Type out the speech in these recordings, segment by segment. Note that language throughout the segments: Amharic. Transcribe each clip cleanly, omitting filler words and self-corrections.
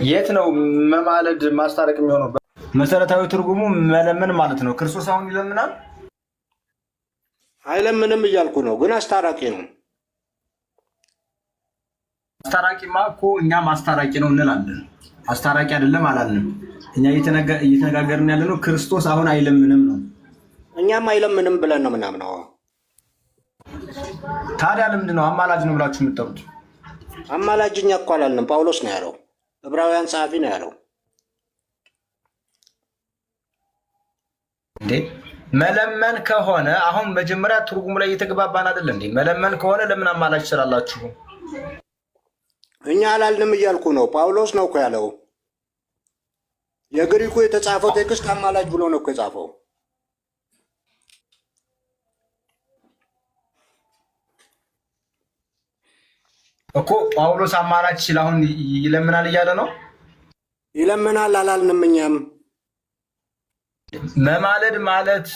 የት ነው መማለድ ማስታረቅ የሚሆነው? መሰረታዊ ትርጉሙ መለመን ማለት ነው። ክርስቶስ አሁን ይለምናል አይለምንም እያልኩ ነው፣ ግን አስታራቂ ነው። አስታራቂማ እኮ እኛ ማስታራቂ ነው እንላለን። አስታራቂ አይደለም አላልንም። እኛ እየተነጋገርን ያለነው ክርስቶስ አሁን አይለምንም ነው። እኛም አይለምንም ብለን ነው ምናምነው። ታዲያ ለምንድን ነው አማላጅ ነው ብላችሁ የምትጠሩት? አማላጅኛ እኮ አላልንም። ጳውሎስ ነው ያለው፣ ዕብራውያን ጸሐፊ ነው ያለው። እንዴ መለመን ከሆነ አሁን መጀመሪያ ትርጉሙ ላይ እየተግባባን አይደል እንዴ? መለመን ከሆነ ለምን አማላጅ ትሰራላችሁ? እኛ አላልንም እያልኩ ነው። ጳውሎስ ነው እኮ ያለው። የግሪኩ የተጻፈው ቴክስት አማላጅ ብሎ ነው እኮ የጻፈው። እኮ ጳውሎስ አማላጅ ሲል አሁን ይለምናል እያለ ነው። ይለምናል አላልንም እኛም። መማለድ ማለት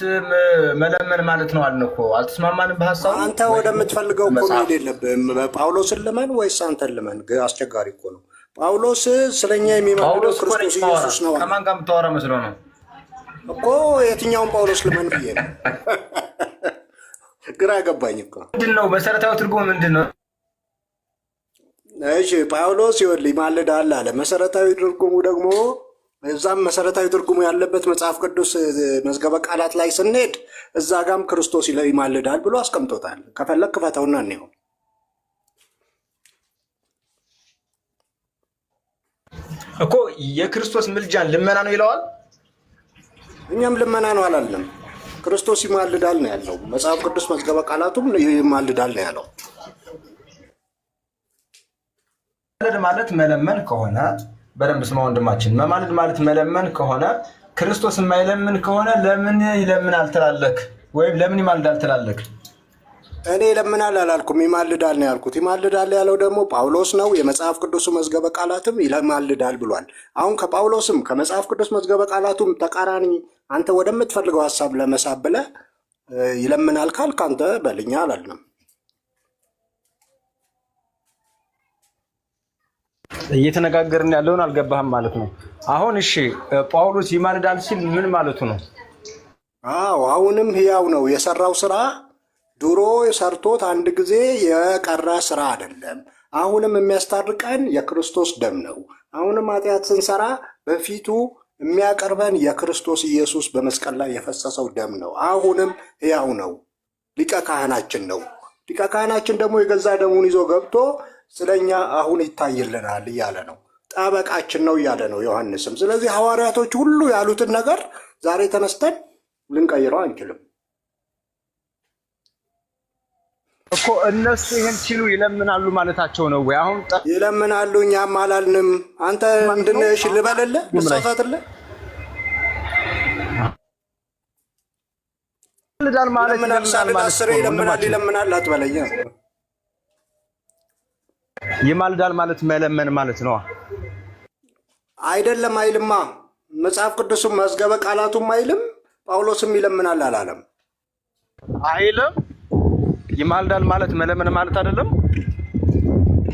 መለመን ማለት ነው አልን እኮ። አልተስማማንም በሐሳቡ። አንተ ወደምትፈልገው እኮ መሄድ የለብህም። ጳውሎስን ልመን ወይስ አንተን ልመን? አስቸጋሪ እኮ ነው። ጳውሎስ ስለኛ የሚማልደው ክርስቶስ ኢየሱስ ነው። ከማን ጋር የምታወራ መስሎ ነው እኮ። የትኛውን ጳውሎስ ልመን ብዬ ነው? ግራ ገባኝ እኮ። ምንድን ነው መሰረታዊ ትርጉም ምንድን ነው? እሺ ጳውሎስ ይወልይ ይማልዳል አለ። መሰረታዊ ትርጉሙ ደግሞ እዛም መሰረታዊ ትርጉሙ ያለበት መጽሐፍ ቅዱስ መዝገበ ቃላት ላይ ስንሄድ እዛ ጋም ክርስቶስ ይማልዳል ብሎ አስቀምጦታል። ከፈለክ ክፈተውና እንየው። እኮ የክርስቶስ ምልጃን ልመና ነው ይለዋል። እኛም ልመና ነው አላለም። ክርስቶስ ይማልዳል ነው ያለው። መጽሐፍ ቅዱስ መዝገበ ቃላቱም ይማልዳል ነው ያለው። መማለድ ማለት መለመን ከሆነ በደንብ ስማ ወንድማችን፣ መማለድ ማለት መለመን ከሆነ ክርስቶስ የማይለምን ከሆነ ለምን ይለምናል ትላለህ? ወይም ለምን ይማልዳል ትላለህ? እኔ ይለምናል አላልኩም፣ ይማልዳል ነው ያልኩት። ይማልዳል ያለው ደግሞ ጳውሎስ ነው። የመጽሐፍ ቅዱሱ መዝገበ ቃላትም ይማልዳል ብሏል። አሁን ከጳውሎስም ከመጽሐፍ ቅዱስ መዝገበ ቃላቱም ተቃራኒ አንተ ወደምትፈልገው ሀሳብ ለመሳብ ብለህ ይለምናል ካልክ አንተ በልኛ አላልንም። እየተነጋገርን ያለውን አልገባህም ማለት ነው። አሁን እሺ ጳውሎስ ይማልዳል ሲል ምን ማለቱ ነው? አዎ አሁንም ሕያው ነው። የሰራው ስራ ድሮ ሰርቶት አንድ ጊዜ የቀረ ስራ አይደለም። አሁንም የሚያስታርቀን የክርስቶስ ደም ነው። አሁንም ኃጢአት ስንሰራ በፊቱ የሚያቀርበን የክርስቶስ ኢየሱስ በመስቀል ላይ የፈሰሰው ደም ነው። አሁንም ሕያው ነው። ሊቀ ካህናችን ነው። ሊቀ ካህናችን ደግሞ የገዛ ደሙን ይዞ ገብቶ ስለኛ አሁን ይታይልናል እያለ ነው። ጠበቃችን ነው እያለ ነው ዮሐንስም። ስለዚህ ሐዋርያቶች ሁሉ ያሉትን ነገር ዛሬ ተነስተን ልንቀይረው አንችልም እኮ። እነሱ ይህን ሲሉ ይለምናሉ ማለታቸው ነው ወይ? አሁን ይለምናሉ፣ እኛም አላልንም። አንተ እንድንሽ ልበልልህ ልሳሳትልህ? ይለምናል ማለት ይለምናል አትበለኝ። ይማልዳል ማለት መለመን ማለት ነው አይደለም? አይልማ። መጽሐፍ ቅዱስም መዝገበ ቃላቱም አይልም። ጳውሎስም ይለምናል አላለም? አይልም። ይማልዳል ማለት መለመን ማለት አይደለም?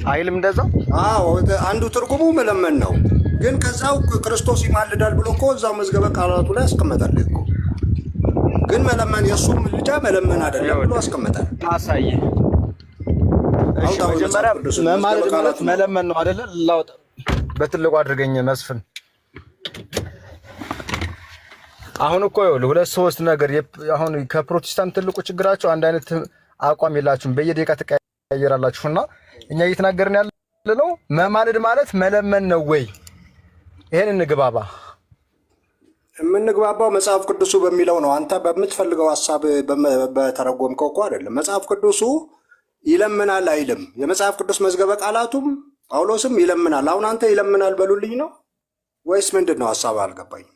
አይልም እንደዛ? አዎ አንዱ ትርጉሙ መለመን ነው። ግን ከዛው ክርስቶስ ይማልዳል ብሎ እኮ እዛው መዝገበ ቃላቱ ላይ አስቀመጣል እኮ። ግን መለመን የእሱ ምልጃ መለመን አይደለም ብሎ አስቀመጣል። አሳየ። እሺ መጀመሪያ መማለድ ማለት መለመን ነው አይደለ? ላውጣ በትልቁ አድርገኝ መስፍን። አሁን እኮ ይኸውልህ ሁለት ሶስት ነገር አሁን ከፕሮቴስታንት ትልቁ ችግራቸው አንድ አይነት አቋም የላችሁም። በየደቂቃ ተቀያየራላችሁና እኛ እየተናገርን ያለነው መማለድ ማለት መለመን ነው ወይ? ይሄን እንግባባ። የምንግባባው መጽሐፍ ቅዱሱ በሚለው ነው። አንተ በምትፈልገው ሐሳብ በተረጎምከው እኮ አይደለም። መጽሐፍ ቅዱሱ ይለምናል አይልም። የመጽሐፍ ቅዱስ መዝገበ ቃላቱም ጳውሎስም ይለምናል። አሁን አንተ ይለምናል በሉልኝ ነው ወይስ ምንድን ነው ሐሳብ? አልገባኝም።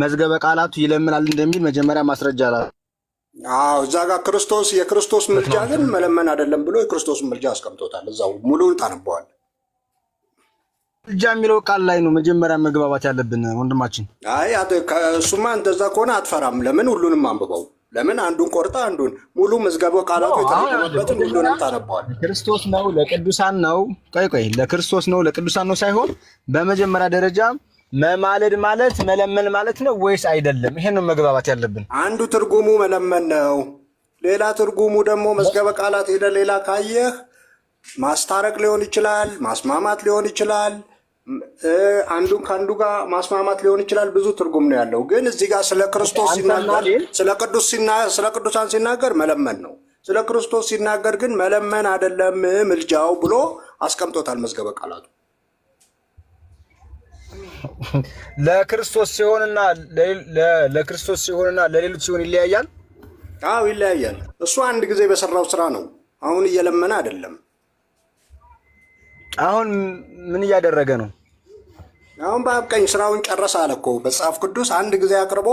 መዝገበ ቃላቱ ይለምናል እንደሚል መጀመሪያ ማስረጃ አለ። አዎ እዛ ጋር ክርስቶስ የክርስቶስ ምልጃ ግን መለመን አይደለም ብሎ የክርስቶስን ምልጃ አስቀምጦታል። እዛው ሙሉውን ታነበዋል። ምልጃ የሚለው ቃል ላይ ነው መጀመሪያ መግባባት ያለብን ወንድማችን። አይ እሱማ እንደዛ ከሆነ አትፈራም። ለምን ሁሉንም አንብበው ለምን አንዱን ቆርጣ አንዱን ሙሉ መዝገበ ቃላቱ የተረጎመበትን ሁሉንም ታነባዋል። ክርስቶስ ነው ለቅዱሳን ነው። ቆይ ለክርስቶስ ነው ለቅዱሳን ነው ሳይሆን በመጀመሪያ ደረጃ መማለድ ማለት መለመን ማለት ነው ወይስ አይደለም? ይሄን ነው መግባባት ያለብን። አንዱ ትርጉሙ መለመን ነው። ሌላ ትርጉሙ ደግሞ መዝገበ ቃላት ሄደ ሌላ ካየህ ማስታረቅ ሊሆን ይችላል፣ ማስማማት ሊሆን ይችላል፣ አንዱን ከአንዱ ጋር ማስማማት ሊሆን ይችላል። ብዙ ትርጉም ነው ያለው። ግን እዚህ ጋር ስለ ክርስቶስ ሲናገር ስለ ቅዱሳን ሲናገር መለመን ነው። ስለ ክርስቶስ ሲናገር ግን መለመን አይደለም ምልጃው ብሎ አስቀምጦታል መዝገበ ቃላቱ። ለክርስቶስ ሲሆንና ለሌሎች ሲሆን ይለያያል። አዎ ይለያያል። እሱ አንድ ጊዜ በሰራው ስራ ነው። አሁን እየለመነ አይደለም። አሁን ምን እያደረገ ነው? አሁን በአብ ቀኝ ስራውን ጨረሰ አለ እኮ በመጽሐፍ ቅዱስ። አንድ ጊዜ አቅርቦ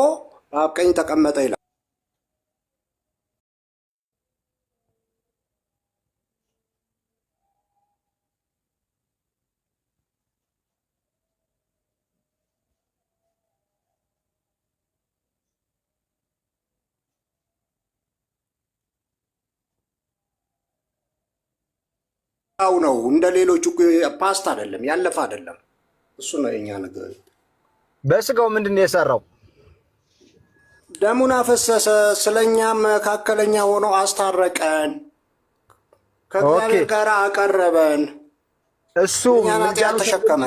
በአብ ቀኝ ተቀመጠ ይላል። ነው እንደ ሌሎቹ ፓስት አይደለም፣ ያለፈ አይደለም። እሱ ነው የኛ ነገር። በስጋው ምንድን ነው የሰራው? ደሙን አፈሰሰ፣ ስለኛም መካከለኛ ሆኖ አስታረቀን፣ ከእግዚአብሔር ጋር አቀረበን። እሱ ምልጃን ተሸከመ።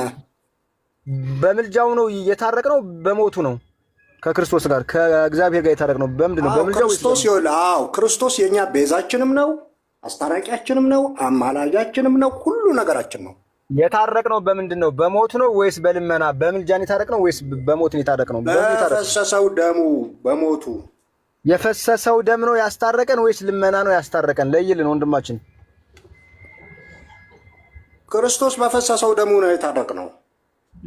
በምልጃው ነው የታረቅነው፣ በሞቱ ነው ከክርስቶስ ጋር ከእግዚአብሔር ጋር የታረቅነው። በምንድን ነው? በምልጃው። ክርስቶስ ክርስቶስ የኛ ቤዛችንም ነው፣ አስታራቂያችንም ነው፣ አማላጃችንም ነው፣ ሁሉ ነገራችን ነው። የታረቅነው በምንድን ነው? በሞቱ ነው ወይስ በልመና? በምልጃን የታረቅነው ወይስ በሞት የታረቅነው? በፈሰሰው ደሙ በሞቱ የፈሰሰው ደም ነው ያስታረቀን ወይስ ልመና ነው ያስታረቀን? ለይልን ወንድማችን። ክርስቶስ በፈሰሰው ደሙ ነው የታረቅነው።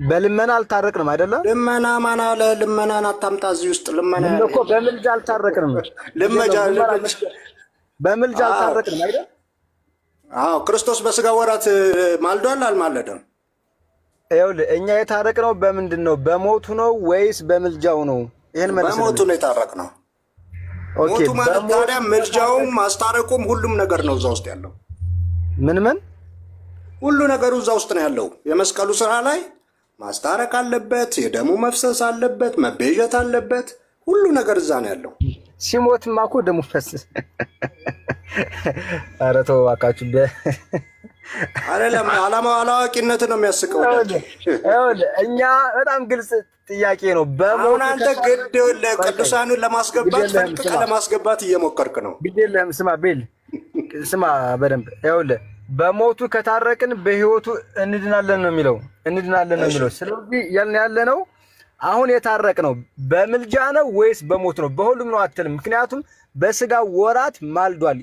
በልመና አልታረቅንም አይደለ? ልመና ማን አለ? ልመናን አታምጣ እዚህ ውስጥ። ልመና እኮ በምልጃ አልታረቅንም። በምልጃ አልታረቅንም አይደል? አዎ። ክርስቶስ በስጋ ወራት ማልዷል አልማለደም? ይኸውልህ እኛ የታረቅነው በምንድን ነው? በሞቱ ነው ወይስ በምልጃው ነው? ይሄን መልስ። በሞቱ ነው የታረቅነው። ሞቱ ማለት ታዲያ ምልጃውም ማስታረቁም ሁሉም ነገር ነው እዛ ውስጥ ያለው። ምን ሁሉ ነገሩ እዛ ውስጥ ነው ያለው። የመስቀሉ ስራ ላይ ማስታረቅ አለበት፣ የደሙ መፍሰስ አለበት፣ መቤዠት አለበት። ሁሉ ነገር እዛ ነው ያለው። ሲሞትማ እኮ ደሙ ፈሰስ። ኧረ ተው እባካችሁ። አይደለም ዓላማው አላዋቂነት ነው የሚያስቀው። እኛ በጣም ግልጽ ጥያቄ ነው። አሁን አንተ ግድ ቅዱሳኑን ለማስገባት ፈልቅቀ ለማስገባት እየሞከርክ ነው። ግድ የለም። ስማ ቤል ስማ በደንብ ይኸውልህ፣ በሞቱ ከታረቅን በህይወቱ እንድናለን ነው የሚለው። ስለዚህ ያልን ያለ ነው አሁን የታረቅ ነው በምልጃ ነው ወይስ በሞት ነው? በሁሉም ነው አትልም። ምክንያቱም በስጋ ወራት ማልዷል።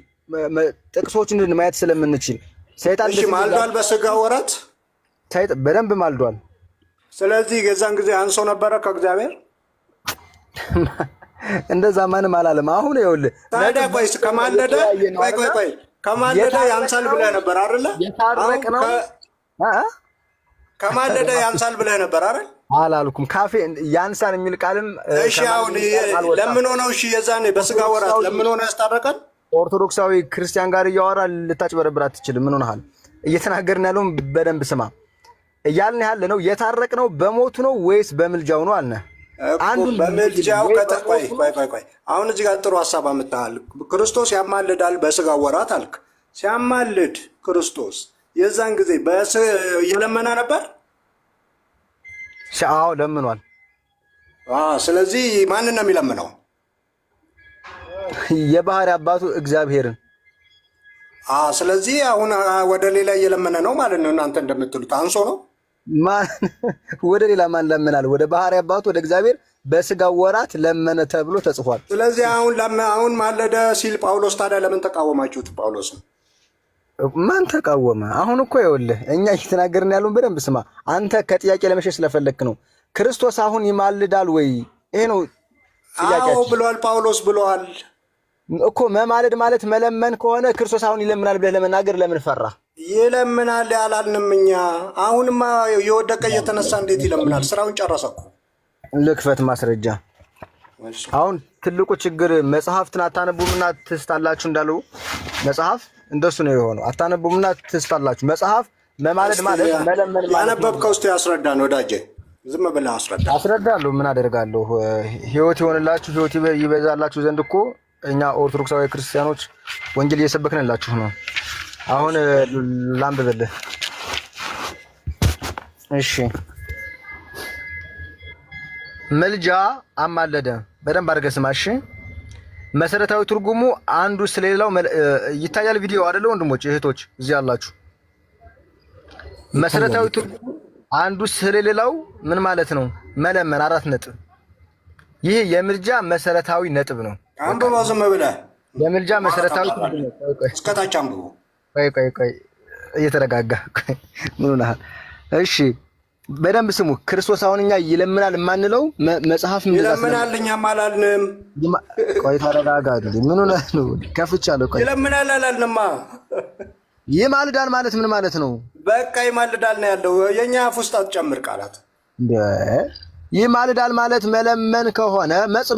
ጥቅሶችን ማየት ስለምንችል ሰይጣን ማልዷል። በስጋ ወራት በደንብ ማልዷል። ስለዚህ የዛን ጊዜ አንሶ ነበረ ከእግዚአብሔር። እንደዛ ማንም አላለም። አሁን ይኸውልህ ታዲያ ቆይ ከማለደ ያንሳል ብለህ ነበር አይደለ? ከማለደ ያንሳል ብለህ ነበር አይደል? አላልኩም። ካፌ ያንሳን የሚል ቃልም እሺ። አሁን ለምን ሆነው? እሺ የዛኔ በስጋ ወራት ለምን ሆነው ያስታረቀን? ኦርቶዶክሳዊ ክርስቲያን ጋር እያወራ ልታጭበረብር አትችልም። ምን ሆነሃል? እየተናገርን ያለውን በደንብ ስማ። እያልን ያለ ነው የታረቅነው በሞቱ ነው ወይስ በምልጃው ነው አልነ። አንዱን በምልጃው ቆይ አሁን እዚህ ጋር ጥሩ ሀሳብ አምጥተሃል። ክርስቶስ ያማልዳል በስጋ ወራት አልክ። ሲያማልድ ክርስቶስ የዛን ጊዜ እየለመነ ነበር። አዎ ለምኗል። ስለዚህ ማንን ነው የሚለምነው? የባህሪ አባቱ እግዚአብሔርን። ስለዚህ አሁን ወደ ሌላ እየለመነ ነው ማለት ነው። እናንተ እንደምትሉት አንሶ ነው። ወደ ሌላ ማን ለምናል? ወደ ባህሪ አባቱ ወደ እግዚአብሔር በስጋ ወራት ለመነ ተብሎ ተጽፏል። ስለዚህ አሁን ማለደ ሲል ጳውሎስ ታዲያ ለምን ተቃወማችሁት? ጳውሎስም ማን ተቃወመ? አሁን እኮ ይኸውልህ እኛ እየተናገርን ያለውን በደንብ ስማ። አንተ ከጥያቄ ለመሸሽ ስለፈለክ ነው። ክርስቶስ አሁን ይማልዳል ወይ? ይሄ ነው ጥያቄያችን። አዎ ብሏል፣ ጳውሎስ ብሏል እኮ። መማለድ ማለት መለመን ከሆነ ክርስቶስ አሁን ይለምናል ብለህ ለመናገር ለምን ፈራ? ይለምናል ያላልንም እኛ። አሁንማ የወደቀ እየተነሳ እንዴት ይለምናል? ስራውን ጨረሰ እኮ። ልክፈት ማስረጃ። አሁን ትልቁ ችግር መጽሐፍትን አታነቡምና ትስታላችሁ እንዳለው መጽሐፍ እንደሱ ነው የሆነው። አታነቡምና ትስታላችሁ። መጽሐፍ መማለድ ማለት መለመን ማለት ያነበብከው እስቲ ያስረዳን ወዳጄ። ዝም ብለህ አስረዳ። አስረዳለሁ። ምን አደርጋለሁ? ህይወት ይሆንላችሁ፣ ህይወት ይበዛላችሁ ዘንድ እኮ እኛ ኦርቶዶክሳዊ ክርስቲያኖች ወንጌል እየሰበክንላችሁ ነው። አሁን ላንብብልህ። እሺ መልጃ አማለደ። በደንብ አድርገህ ስማ። እሺ መሰረታዊ ትርጉሙ አንዱ ስለሌላው ይታያል። ቪዲዮ አይደለ ወንድሞች እህቶች እዚህ አላችሁ። መሰረታዊ ትርጉሙ አንዱ ስለሌላው ምን ማለት ነው? መለመን። 4 ነጥብ። ይሄ የምልጃ መሰረታዊ ነጥብ ነው። አንብቦ ዝም ብለህ የምልጃ መሰረታዊ ትርጉም ነው። እስከታች አንብቦ። ቆይ እየተረጋጋ ምን ሆነሃል? እሺ በደንብ ስሙ። ክርስቶስ አሁን እኛ ይለምናል የማንለው መጽሐፍ ምን ይለምናል? እኛም አላልንም። ቆይ ተረጋጋ። ምን ሆነህ ነው? ከፍቻለሁ። ቆይ ይለምናል አላልንማ። ይማልዳል ማለት ምን ማለት ነው? በቃ ይማልዳል ነው ያለው። የኛ አፍ ውስጥ አትጨምር ቃላት። ይማልዳል ማለት መለመን ከሆነ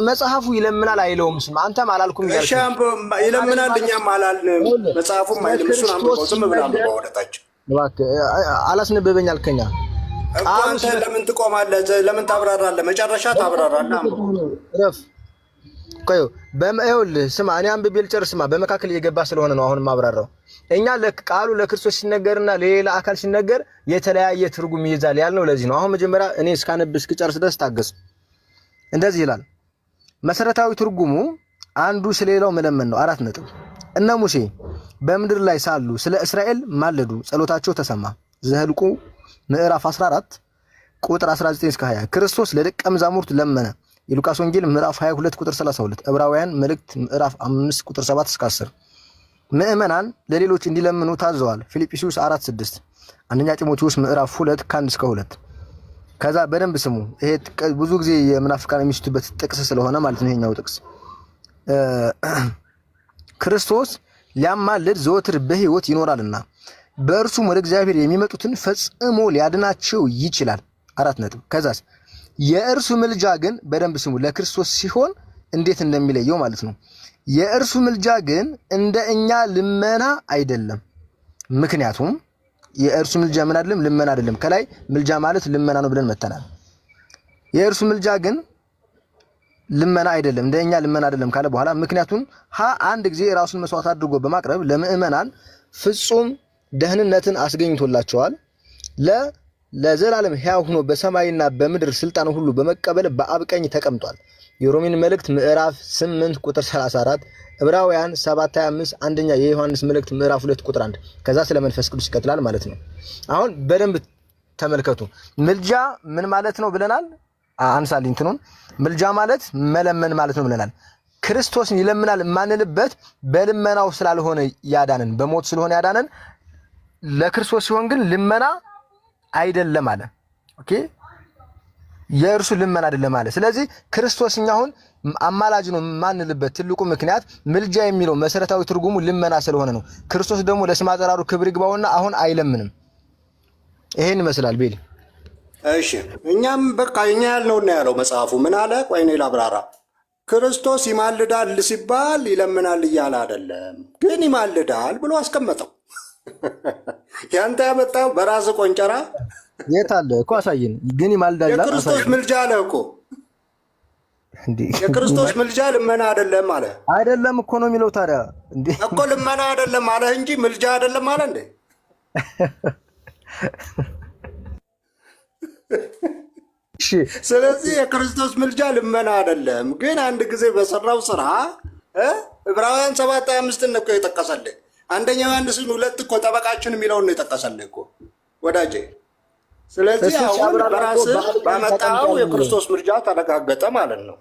መጽሐፉ ይለምናል አይለውም። ስማ አንተም አላልኩም ያልኩ። ይለምናል እኛም አላልንም። መጽሐፉም አይልም። እሱን አንብበው። ዝም ብለህ አንብበው ወደታች። እባክህ አላስነበበኝ አልከኛ። አንተ ለምን ትቆማለህ? ለምን ታብራራለህ? መጨረሻ ታብራራለህ። ረፍ ቆይ በመይውልህ ስማ። እኔ አንብቤ ልጨርስ። ስማ በመካከል እየገባ ስለሆነ ነው አሁን ማብራራው። እኛ ቃሉ ለክርስቶስ ሲነገርና ለሌላ አካል ሲነገር የተለያየ ትርጉም ይይዛል ያልነው ለዚህ ነው። አሁን መጀመሪያ እኔ እስካነብ እስክጨርስ ድረስ ታገሱ። እንደዚህ ይላል። መሰረታዊ ትርጉሙ አንዱ ስለሌላው መለመን ነው። 4 ነጥብ። እነ ሙሴ በምድር ላይ ሳሉ ስለ እስራኤል ማለዱ፣ ጸሎታቸው ተሰማ። ዘኍልቍ ምዕራፍ 14 ቁጥር 19 እስከ 20። ክርስቶስ ለደቀ መዛሙርት ለመነ። የሉቃስ ወንጌል ምዕራፍ 22 ቁጥር 32። ዕብራውያን መልእክት ምዕራፍ 5 ቁጥር 7 እስከ 10። ምእመናን ለሌሎች እንዲለምኑ ታዘዋል። ፊልጵስዩስ 4:6። አንደኛ ጢሞቴዎስ ምዕራፍ 2 ከ1 እስከ 2። ከዛ በደንብ ስሙ። ይሄ ብዙ ጊዜ የምናፍቃን የሚስቱበት ጥቅስ ስለሆነ ማለት ነው። ይሄኛው ጥቅስ ክርስቶስ ሊያማልድ ዘወትር በሕይወት ይኖራልና በእርሱም ወደ እግዚአብሔር የሚመጡትን ፈጽሞ ሊያድናቸው ይችላል። 4 ነጥብ። ከዛስ የእርሱ ምልጃ ግን በደንብ ስሙ ለክርስቶስ ሲሆን እንዴት እንደሚለየው ማለት ነው። የእርሱ ምልጃ ግን እንደ እኛ ልመና አይደለም። ምክንያቱም የእርሱ ምልጃ ምን አይደለም? ልመና አይደለም። ከላይ ምልጃ ማለት ልመና ነው ብለን መተናል። የእርሱ ምልጃ ግን ልመና አይደለም፣ እንደ እኛ ልመና አይደለም ካለ በኋላ ምክንያቱም አንድ ጊዜ ራሱን መስዋዕት አድርጎ በማቅረብ ለምእመናን ፍጹም ደህንነትን አስገኝቶላቸዋል። ለዘላለም ሕያው ሆኖ በሰማይና በምድር ስልጣን ሁሉ በመቀበል በአብ ቀኝ ተቀምጧል። የሮሜን መልእክት ምዕራፍ 8 ቁጥር 34፣ ዕብራውያን 7:25፣ አንደኛ የዮሐንስ መልእክት ምዕራፍ 2 ቁጥር 1። ከዛ ስለ መንፈስ ቅዱስ ይቀጥላል ማለት ነው። አሁን በደንብ ተመልከቱ። ምልጃ ምን ማለት ነው ብለናል? አንሳልኝ እንትኑን። ምልጃ ማለት መለመን ማለት ነው ብለናል። ክርስቶስን ይለምናል የማንልበት በልመናው ስላልሆነ ያዳነን፣ በሞት ስለሆነ ያዳነን። ለክርስቶስ ሲሆን ግን ልመና አይደለም አለ። ኦኬ የእርሱ ልመና አይደለም አለ። ስለዚህ ክርስቶስኛ አሁን አማላጅ ነው የማንልበት ትልቁ ምክንያት ምልጃ የሚለው መሰረታዊ ትርጉሙ ልመና ስለሆነ ነው። ክርስቶስ ደግሞ ለስም አጠራሩ ክብር ይግባውና አሁን አይለምንም። ይሄን ይመስላል ቤሊ። እሺ እኛም በቃ እኛ ያልነውና ያለው መጽሐፉ ምን አለ? ቆይ እኔ ላብራራ። ክርስቶስ ይማልዳል ሲባል ይለምናል እያለ አይደለም፣ ግን ይማልዳል ብሎ አስቀመጠው። ያንተ ያመጣው በራስ ቆንጨራ የት አለ እኮ አሳየን። ግን ይማልዳል የክርስቶስ ምልጃ አለ እኮ እንዴ። የክርስቶስ ምልጃ ልመና አይደለም አለ። አይደለም እኮ ነው የሚለው ታዲያ እንዴ እኮ ልመና አይደለም አለ እንጂ ምልጃ አይደለም አለ እንዴ። ስለዚህ የክርስቶስ ምልጃ ልመና አይደለም፣ ግን አንድ ጊዜ በሰራው ስራ ዕብራውያን 7:25 እኮ የጠቀሰልህ አንደኛ ዮሐንስ 2 እኮ ጠበቃችን የሚለውን ነው የጠቀሰልህ እኮ ወዳጄ። ስለዚህ አሁን በራስህ ባመጣው የክርስቶስ ምልጃ ተረጋገጠ ማለት ነው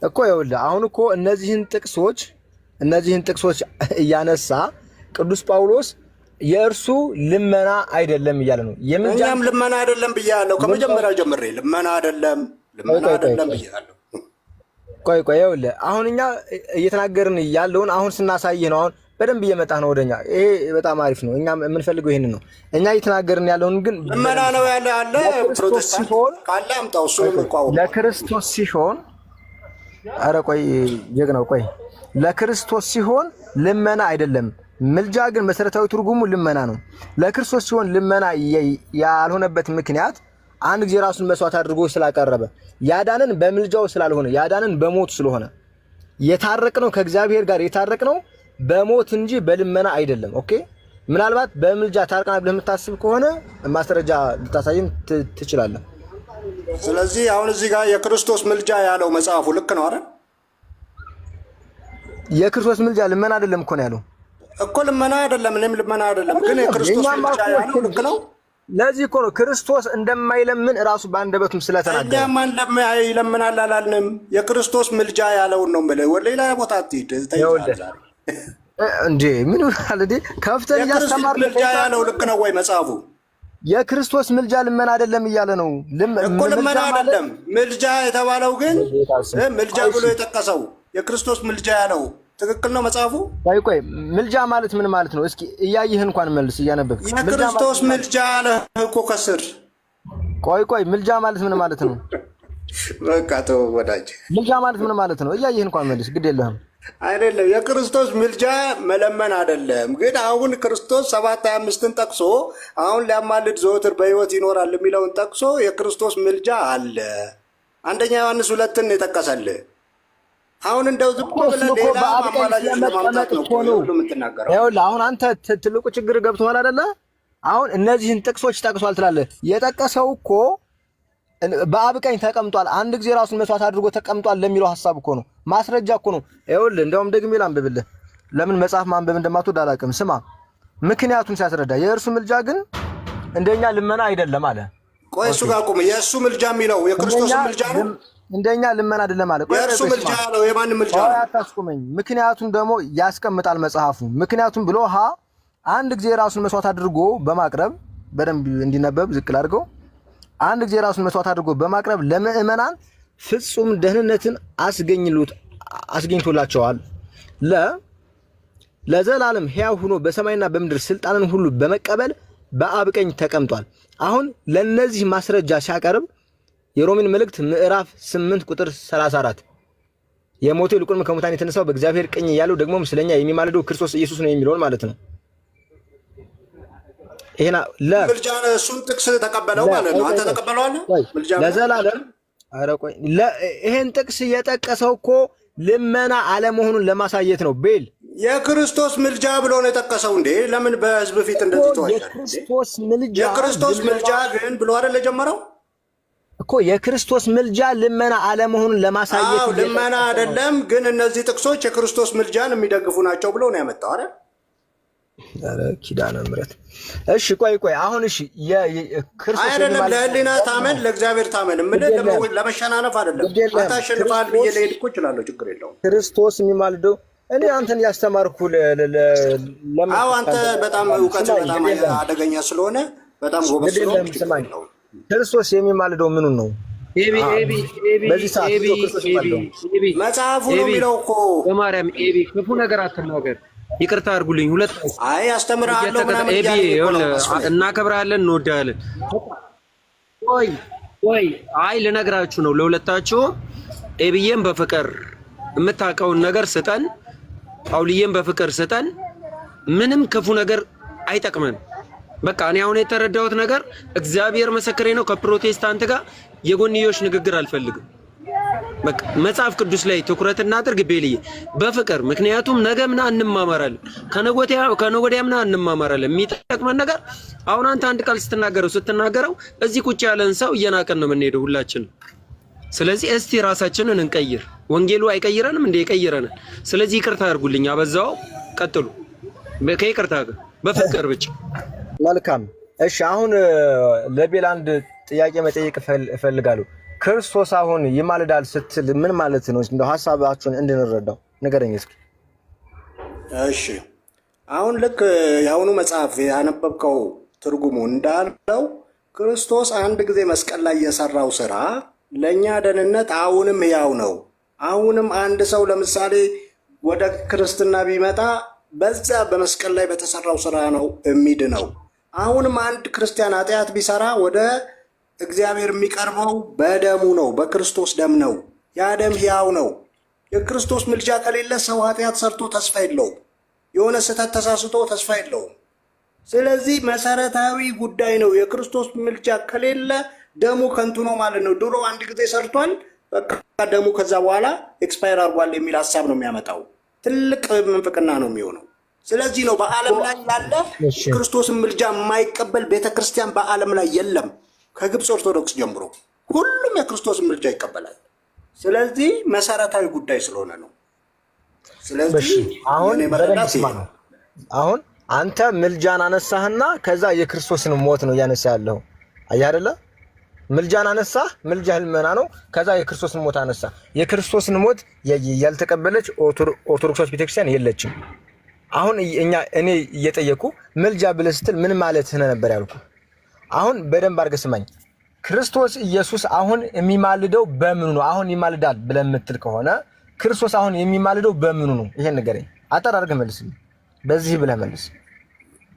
እኮ። ይኸውልህ አሁን እኮ እነዚህን ጥቅሶች እያነሳ ቅዱስ ጳውሎስ የእርሱ ልመና አይደለም እያለ ነው። እኛም ልመና አይደለም ብያለሁ ከመጀመሪያው ጀምሬ ልመና አይደለም ብያለሁ። ቆይ ይኸውልህ አሁን እኛ እየተናገርን ያለውን አሁን ስናሳይህ ነው። አሁን በደንብ እየመጣህ ነው ወደኛ። ይሄ በጣም አሪፍ ነው። እኛ የምንፈልገው ይሄንን ነው። እኛ እየተናገርን ያለውን ግን ልመና ነው ያለ ፕሮቴስታንት ካለ አምጣው። እሱ ለክርስቶስ ኧረ ቆይ ጀግናው ቆይ ለክርስቶስ ሲሆን ልመና አይደለም። ምልጃ ግን መሰረታዊ ትርጉሙ ልመና ነው። ለክርስቶስ ሲሆን ልመና ያልሆነበት ምክንያት አንድ ጊዜ ራሱን መስዋዕት አድርጎ ስላቀረበ ያዳነን በምልጃው ስላልሆነ ያዳነን በሞት ስለሆነ የታረቅነው ከእግዚአብሔር ጋር የታረቅነው በሞት እንጂ በልመና አይደለም። ኦኬ ምናልባት በምልጃ ታርቀናል ብለህ የምታስብ ከሆነ ማስረጃ ልታሳየን ትችላለህ። ስለዚህ አሁን እዚህ ጋር የክርስቶስ ምልጃ ያለው መጽሐፉ ልክ ነው አይደል? የክርስቶስ ምልጃ ልመና አይደለም እኮ ነው ያለው እኮ። ልመና አይደለም፣ እኔም ልመና አይደለም፣ ግን የክርስቶስ ምልጃ ያለው ልክ ነው። ለዚህ እኮ ነው ክርስቶስ እንደማይለምን እራሱ በአንደበቱም ስለተናገረ። እኛማ እንደማይለምናል አላልንም። የክርስቶስ ምልጃ ያለውን ነው የምልህ። ወደ ሌላ ቦታ አትሂድ። እንዴ ምን ይላል እንዴ? ከፍተን እያስተማር ምልጃ ያለው ልክ ነው ወይ መጽሐፉ? የክርስቶስ ምልጃ ልመና አይደለም እያለ ነው እኮ። ልመና አይደለም ምልጃ የተባለው ግን ምልጃ ብሎ የጠቀሰው የክርስቶስ ምልጃ ያለው ትክክል ነው መጽሐፉ። ቆይ ምልጃ ማለት ምን ማለት ነው? እስኪ እያየህ እንኳን መልስ እያነበብክ። የክርስቶስ ምልጃ አለ እኮ ከስር። ቆይ ምልጃ ማለት ምን ማለት ነው? በቃ ተው ወዳጅ። ምልጃ ማለት ምን ማለት ነው? እያየህ እንኳን መልስ። ግድ የለህም። አይደለም የክርስቶስ ምልጃ መለመን አይደለም። ግን አሁን ክርስቶስ 7:25ን ጠቅሶ አሁን ሊያማልድ ዘወትር በሕይወት ይኖራል የሚለውን ጠቅሶ የክርስቶስ ምልጃ አለ። አንደኛ ዮሐንስ 2ን የጠቀሰልህ አሁን እንደው ዝም ብለህ ሌላ ማማላጆች ለማምጣት ነው ሁሉ የምትናገረው። ይኸውልህ አሁን አንተ ትልቁ ችግር ገብቶሃል አይደለ? አሁን እነዚህን ጥቅሶች ጠቅሷል ትላለህ። የጠቀሰው እኮ በአብ ቀኝ ተቀምጧል፣ አንድ ጊዜ ራሱን መስዋዕት አድርጎ ተቀምጧል ለሚለው ሐሳብ እኮ ነው። ማስረጃ እኮ ነው። ይኸውልህ እንደውም ደግሜ ላንብብልህ። ለምን መጽሐፍ ማንበብ እንደማትወድ አላውቅም። ስማ ምክንያቱም ሲያስረዳ የእርሱ ምልጃ ግን እንደኛ ልመና አይደለም አለ። ቆይ እሱ ጋር ቁም። የእሱ ምልጃ የሚለው የክርስቶስ ምልጃ ነው። እንደኛ ልመና አይደለም አለ። ቆይ የእርሱ ምልጃ ነው የማን ምልጃ ነው? አታስቁመኝ። ምክንያቱም ደግሞ ያስቀምጣል መጽሐፉ። ምክንያቱም ብሎ አንድ ጊዜ ራሱን መስዋዕት አድርጎ በማቅረብ በደንብ እንዲነበብ ዝቅ አድርገው አንድ ጊዜ ራሱን መስዋዕት አድርጎ በማቅረብ ለምእመናን ፍጹም ደህንነትን አስገኝቶላቸዋል። ለዘላለም ሕያው ሆኖ በሰማይና በምድር ስልጣንን ሁሉ በመቀበል በአብ ቀኝ ተቀምጧል። አሁን ለነዚህ ማስረጃ ሲያቀርብ የሮሜን መልእክት ምዕራፍ 8 ቁጥር 34 የሞተ ይልቁንም ከሙታን የተነሳው በእግዚአብሔር ቀኝ ያለው ደግሞ ስለኛ የሚማልደው ክርስቶስ ኢየሱስ ነው የሚለውን ማለት ነው። ይሄና ምልጃ እሱን ጥቅስ ተቀበለው ማለት ነው። አንተ ተቀበለዋለህ ምልጃ ለዘላለም። ኧረ ቆይ ይሄን ጥቅስ የጠቀሰው እኮ ልመና አለመሆኑን ለማሳየት ነው። ቤል የክርስቶስ ምልጃ ብሎ ነው የጠቀሰው። እንዴ ለምን በህዝብ ፊት እንደዚህ ተዋሻለህ? የክርስቶስ ምልጃ ግን ብሎ አይደል የጀመረው እኮ። የክርስቶስ ምልጃ ልመና አለመሆኑን ለማሳየት ነው። ልመና አይደለም ግን እነዚህ ጥቅሶች የክርስቶስ ምልጃን የሚደግፉ ናቸው ብሎ ነው ያመጣው አይደል? ኧረ ኪዳነ ምሕረት። እሺ ቆይ አሁን እሺ የክርስቶስ አይደለም ለህሊና ታመን ለእግዚአብሔር ታመን ምን ለመሸናነፍ አይደለም። አታሸንፋል ብዬ ልሄድ እኮ እችላለሁ፣ ችግር የለውም። ክርስቶስ የሚማልደው እኔ አንተን ያስተማርኩ አዎ አንተ በጣም እውቀት በጣም አደገኛ ስለሆነ በጣም ጎበዝ ስለሆነ ክርስቶስ የሚማልደው ምኑን ነው? በዚህ ሰዓት መጽሐፉ ነው የሚለው እኮ። በማርያም ክፉ ነገር አትናገር። ይቅርታ አድርጉልኝ። ሁለት አይ አስተምርሃለሁ ምናምን እናከብርሃለን፣ እንወዳለን። ወይ አይ ልነግራችሁ ነው ለሁለታችሁ። ኤቢዬም በፍቅር የምታውቀውን ነገር ስጠን፣ ጳውልዬም በፍቅር ስጠን። ምንም ክፉ ነገር አይጠቅመን። በቃ እኔ አሁን የተረዳሁት ነገር እግዚአብሔር መሰክሬ ነው። ከፕሮቴስታንት ጋር የጎንዮሽ ንግግር አልፈልግም። በቃ መጽሐፍ ቅዱስ ላይ ትኩረት እናድርግ ቤልዬ በፍቅር። ምክንያቱም ነገ ምና እንማማራለን፣ ከነገ ወዲያ ምና እንማማራለን። የሚጠቅመን ነገር አሁን አንተ አንድ ቃል ስትናገረው እዚህ ቁጭ ያለን ሰው እየናቀን ነው የምንሄደው ሁላችንም። ስለዚህ እስቲ ራሳችንን እንቀይር። ወንጌሉ አይቀይረንም እንደ ይቀይረናል። ስለዚህ ይቅርታ አድርጉልኝ፣ አበዛው። ቀጥሉ ከይቅርታ ጋር በፍቅር ብቻ። መልካም እሺ። አሁን ለቤል አንድ ጥያቄ መጠየቅ እፈልጋለሁ። ክርስቶስ አሁን ይማልዳል ስትል ምን ማለት ነው? እንደው ሐሳባችሁን እንድንረዳው ንገረኝ እስኪ። እሺ አሁን ልክ የአሁኑ መጽሐፍ ያነበብከው ትርጉሙ እንዳለው ክርስቶስ አንድ ጊዜ መስቀል ላይ የሰራው ስራ ለእኛ ደህንነት አሁንም ሕያው ነው። አሁንም አንድ ሰው ለምሳሌ ወደ ክርስትና ቢመጣ በዛ በመስቀል ላይ በተሰራው ስራ ነው የሚድነው። አሁንም አንድ ክርስቲያን ኃጢአት ቢሰራ ወደ እግዚአብሔር የሚቀርበው በደሙ ነው፣ በክርስቶስ ደም ነው። ያ ደም ሕያው ነው። የክርስቶስ ምልጃ ከሌለ ሰው ኃጢአት ሰርቶ ተስፋ የለውም። የሆነ ስህተት ተሳስቶ ተስፋ የለውም። ስለዚህ መሰረታዊ ጉዳይ ነው። የክርስቶስ ምልጃ ከሌለ ደሙ ከንቱ ነው ማለት ነው። ድሮ አንድ ጊዜ ሰርቷል፣ በቃ ደሙ ከዛ በኋላ ኤክስፓየር አድርጓል የሚል ሀሳብ ነው የሚያመጣው። ትልቅ ምንፍቅና ነው የሚሆነው። ስለዚህ ነው በዓለም ላይ ያለ ክርስቶስን ምልጃ የማይቀበል ቤተክርስቲያን በዓለም ላይ የለም። ከግብፅ ኦርቶዶክስ ጀምሮ ሁሉም የክርስቶስን ምልጃ ይቀበላል። ስለዚህ መሰረታዊ ጉዳይ ስለሆነ ነው። ስለዚህ አሁን አንተ ምልጃን አነሳህና ከዛ የክርስቶስን ሞት ነው እያነሳ ያለው አይደለ? ምልጃን አነሳህ፣ ምልጃ ህልመና ነው። ከዛ የክርስቶስን ሞት አነሳ። የክርስቶስን ሞት ያልተቀበለች ኦርቶዶክሳዊት ቤተክርስቲያን የለችም። አሁን እኔ እየጠየኩ ምልጃ ብለህ ስትል ምን ማለት ነበር ያልኩ። አሁን በደንብ አድርገህ ስማኝ። ክርስቶስ ኢየሱስ አሁን የሚማልደው በምኑ ነው? አሁን ይማልዳል ብለህ የምትል ከሆነ ክርስቶስ አሁን የሚማልደው በምኑ ነው? ይሄን ንገረኝ። አጠር አድርገህ መልስልኝ። በዚህ ብለህ መልስ።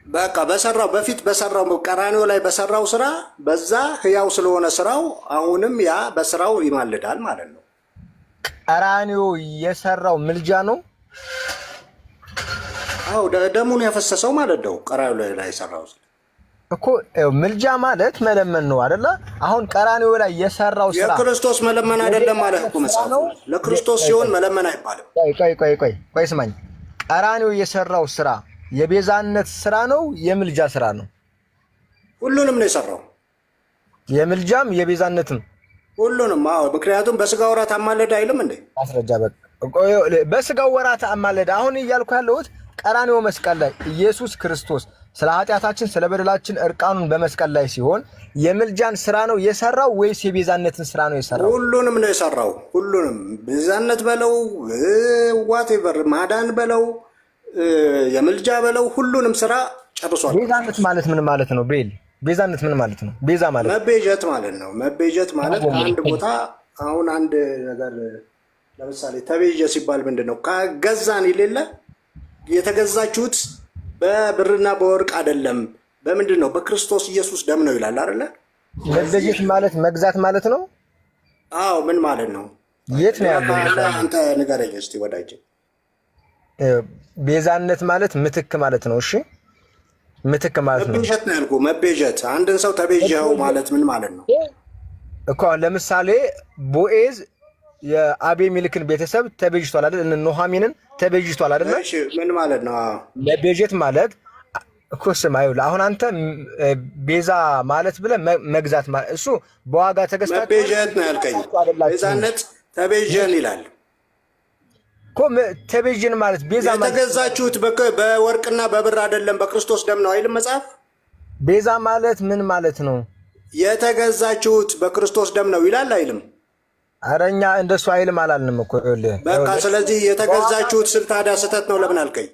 በቃ በሰራው በፊት በሰራው ቀራንዮ ላይ በሰራው ስራ በዛ ህያው ስለሆነ ስራው አሁንም ያ በስራው ይማልዳል ማለት ነው። ቀራንዮ የሰራው ምልጃ ነው። አው ደሙን ያፈሰሰው ማለት ነው። ቀራንዮ ላይ የሰራው እኮ ምልጃ ማለት መለመን ነው አይደለ? አሁን ቀራንዮ ላይ የሰራው ስራ የክርስቶስ መለመን አይደለም ማለት እኮ መጽሐፍ ነው። ለክርስቶስ ሲሆን መለመን አይባልም። ቆይ ስማኝ። ቀራንዮ የሰራው ስራ የቤዛነት ስራ ነው የምልጃ ስራ ነው? ሁሉንም ነው የሰራው። የምልጃም የቤዛነትም ሁሉንም። አዎ፣ ምክንያቱም በስጋ ወራት አማለደ አይልም እንዴ? አስረጃ። በቃ በስጋው ወራት አማለደ። አሁን እያልኩ ያለሁት ቀራንዮ መስቀል ላይ ኢየሱስ ክርስቶስ ስለ ኃጢአታችን ስለ በደላችን እርቃኑን በመስቀል ላይ ሲሆን የምልጃን ስራ ነው የሰራው ወይስ የቤዛነትን ስራ ነው የሰራው? ሁሉንም ነው የሰራው። ሁሉንም ቤዛነት በለው ዋቴቨር ማዳን በለው የምልጃ በለው ሁሉንም ስራ ጨርሷል። ቤዛነት ማለት ምን ማለት ነው? ቤዛነት ምን ማለት ነው? ቤዛ ማለት መቤዠት ማለት ነው። መቤዠት ማለት ከአንድ ቦታ አሁን አንድ ነገር ለምሳሌ ተቤዠ ሲባል ምንድን ነው? ከገዛን የሌለ የተገዛችሁት በብርና በወርቅ አይደለም፣ በምንድን ነው? በክርስቶስ ኢየሱስ ደም ነው ይላል አይደለ? መቤዠት ማለት መግዛት ማለት ነው። አዎ፣ ምን ማለት ነው? የት ነው ያለው? አንተ ንገረኝ እስቲ ወዳጅ። ቤዛነት ማለት ምትክ ማለት ነው። እሺ፣ ምትክ ማለት ነው። መቤዠት ነው ያልኩህ። መቤዠት አንድን ሰው ተቤዠኸው ማለት ምን ማለት ነው እኮ? ለምሳሌ ቦዔዝ የአቤሜሌክን ቤተሰብ ተቤዥቷል አይደል? እነ ኑኃሚንን ተቤዥቷል አይደል? እሺ፣ ምን ማለት ነው? መቤዠት ማለት እኮ ስማ፣ ይኸውልህ አሁን አንተ ቤዛ ማለት ብለህ መግዛት ማለት እሱ በዋጋ ተገዝታችሁ መቤዠት ነው ያልከኝ። ቤዛነት ተቤዠን ይላል እኮ። ተቤዥን ማለት ቤዛ ማለት የተገዛችሁት በወርቅና በብር አይደለም በክርስቶስ ደም ነው አይልም መጽሐፍ? ቤዛ ማለት ምን ማለት ነው? የተገዛችሁት በክርስቶስ ደም ነው ይላል አይልም? ኧረ እኛ እንደሱ አይልም አላልንም እኮ። በቃ ስለዚህ የተገዛችሁት ስል ታዲያ ስህተት ነው ለምን አልከኝ?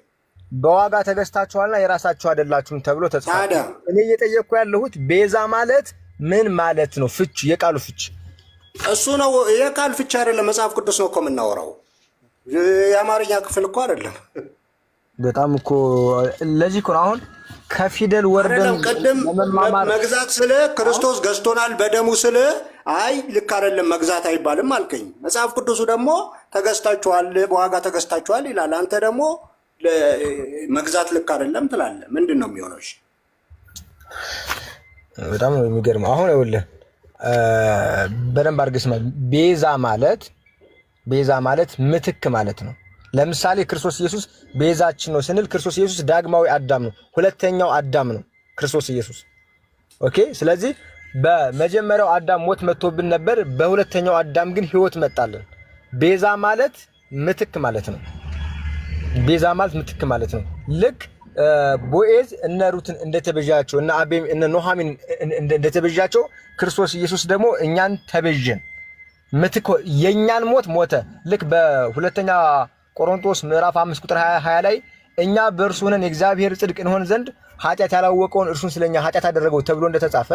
በዋጋ ተገዝታችኋልና የራሳችሁ አይደላችሁም ተብሎ ተጽፏል። እኔ እየጠየቅኩ ያለሁት ቤዛ ማለት ምን ማለት ነው? ፍች፣ የቃሉ ፍች እሱ ነው። የቃል ፍች አይደለም፣ መጽሐፍ ቅዱስ ነው እኮ የምናወራው። የአማርኛ ክፍል እኮ አይደለም። በጣም እኮ ለዚህ እኮ አሁን ከፊደል ወርደን ቅድም መግዛት ስለ ክርስቶስ ገዝቶናል በደሙ ስለ አይ ልክ አይደለም መግዛት አይባልም አልከኝ። መጽሐፍ ቅዱሱ ደግሞ ተገዝታችኋል በዋጋ ተገዝታችኋል ይላል። አንተ ደግሞ መግዛት ልክ አይደለም ትላለህ። ምንድን ነው የሚሆነው? እሺ በጣም ነው የሚገርመው። አሁን ይኸውልህ በደንብ አድርገህ ስማ። ቤዛ ማለት ምትክ ማለት ነው። ለምሳሌ ክርስቶስ ኢየሱስ ቤዛችን ነው ስንል ክርስቶስ ኢየሱስ ዳግማዊ አዳም ነው፣ ሁለተኛው አዳም ነው ክርስቶስ ኢየሱስ። ኦኬ። ስለዚህ በመጀመሪያው አዳም ሞት መጥቶብን ነበር፣ በሁለተኛው አዳም ግን ህይወት መጣልን። ቤዛ ማለት ምትክ ማለት ነው። ቤዛ ማለት ምትክ ማለት ነው። ልክ ቦዔዝ እነ ሩትን እንደተቤዣቸው እና አቤም እነ ኑኃሚን እንደተቤዣቸው ክርስቶስ ኢየሱስ ደግሞ እኛን ተቤዥን። ምትክ የኛን ሞት ሞተ። ልክ በሁለተኛ ቆሮንቶስ ምዕራፍ 5 ቁጥር 20 ላይ እኛ በእርሱ ሆነን የእግዚአብሔር ጽድቅ እንሆን ዘንድ ኃጢአት ያላወቀውን እርሱን ስለኛ ኃጢአት አደረገው ተብሎ እንደተጻፈ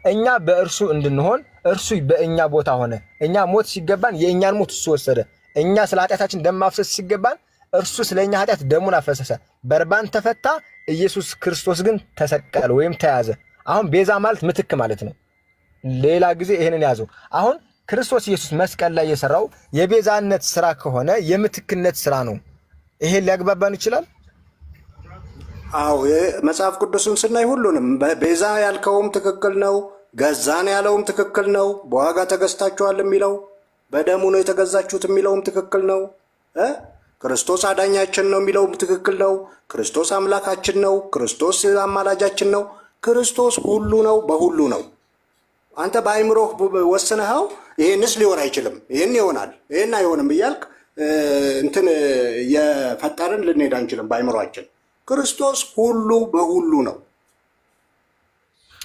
እኛ በእርሱ እንድንሆን እርሱ በእኛ ቦታ ሆነ። እኛ ሞት ሲገባን የእኛን ሞት እሱ ወሰደ። እኛ ስለ ኃጢአታችን ደም ማፍሰስ ሲገባን እርሱ ስለኛ ኃጢአት ደሙን አፈሰሰ። በርባን ተፈታ፣ ኢየሱስ ክርስቶስ ግን ተሰቀለ ወይም ተያዘ። አሁን ቤዛ ማለት ምትክ ማለት ነው። ሌላ ጊዜ ይሄንን ያዙ። አሁን ክርስቶስ ኢየሱስ መስቀል ላይ የሰራው የቤዛነት ስራ ከሆነ የምትክነት ስራ ነው። ይሄን ሊያግባባን ይችላል? አዎ መጽሐፍ ቅዱስን ስናይ ሁሉንም ቤዛ ያልከውም ትክክል ነው፣ ገዛን ያለውም ትክክል ነው፣ በዋጋ ተገዝታችኋል የሚለው በደሙ ነው የተገዛችሁት የሚለውም ትክክል ነው። ክርስቶስ አዳኛችን ነው የሚለውም ትክክል ነው። ክርስቶስ አምላካችን ነው። ክርስቶስ አማላጃችን ነው። ክርስቶስ ሁሉ ነው፣ በሁሉ ነው። አንተ በአይምሮህ ወስነኸው ይሄንስ ሊሆን አይችልም፣ ይሄን ይሆናል፣ ይሄን አይሆንም እያልክ እንትን የፈጠርን ልንሄድ አንችልም በአይምሮአችን። ክርስቶስ ሁሉ በሁሉ ነው።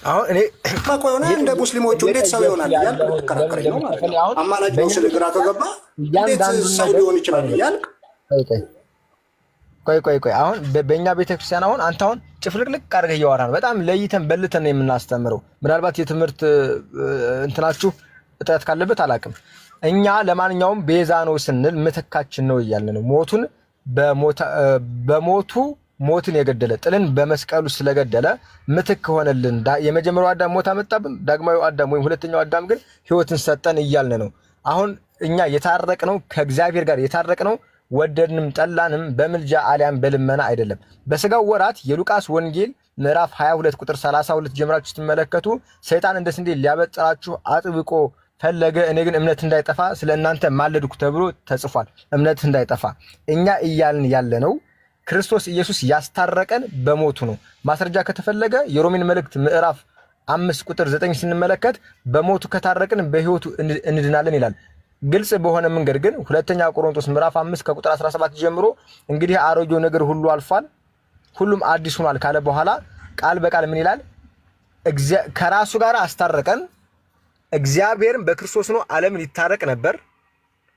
አሁን እኔ ሆነ እንደ ሙስሊሞቹ እንዴት ሰው ይሆናል እያልክ ልትከራከረኝ ነው ማለት ነው። አማላጅ ነው ስል ግራ ከገባ እንዴት ሰው ሊሆን ይችላል እያልክ ቆይ አሁን በእኛ ቤተክርስቲያን አሁን አንተ አሁን ጭፍልቅልቅ አድርገህ እያወራህ ነው። በጣም ለይተን በልተን ነው የምናስተምረው። ምናልባት የትምህርት እንትናችሁ እጥረት ካለበት አላውቅም። እኛ ለማንኛውም ቤዛ ነው ስንል ምትካችን ነው እያልን ነው። በሞቱ ሞትን የገደለ ጥልን በመስቀሉ ስለገደለ ምትክ ሆነልን። የመጀመሪያው አዳም ሞት አመጣብን፣ ዳግማዊው አዳም ወይም ሁለተኛው አዳም ግን ህይወትን ሰጠን እያልን ነው። አሁን እኛ የታረቅነው ከእግዚአብሔር ጋር የታረቅነው ወደድንም ጠላንም በምልጃ አሊያም በልመና አይደለም። በስጋው ወራት የሉቃስ ወንጌል ምዕራፍ 22 ቁጥር 32 ጀምራችሁ ስትመለከቱ ሰይጣን እንደ ስንዴ ሊያበጥራችሁ አጥብቆ ፈለገ፣ እኔ ግን እምነት እንዳይጠፋ ስለ እናንተ ማለድኩ ተብሎ ተጽፏል። እምነት እንዳይጠፋ እኛ እያልን ያለነው ክርስቶስ ኢየሱስ ያስታረቀን በሞቱ ነው። ማስረጃ ከተፈለገ የሮሜን መልእክት ምዕራፍ 5 ቁጥር 9 ስንመለከት በሞቱ ከታረቅን በህይወቱ እንድናለን ይላል። ግልጽ በሆነ መንገድ ግን ሁለተኛ ቆሮንቶስ ምዕራፍ 5 ከቁጥር 17 ጀምሮ እንግዲህ አሮጌው ነገር ሁሉ አልፏል፣ ሁሉም አዲስ ሆኗል ካለ በኋላ ቃል በቃል ምን ይላል? ከራሱ ጋር አስታረቀን። እግዚአብሔርም በክርስቶስ ነው ዓለምን ይታረቅ ነበር፣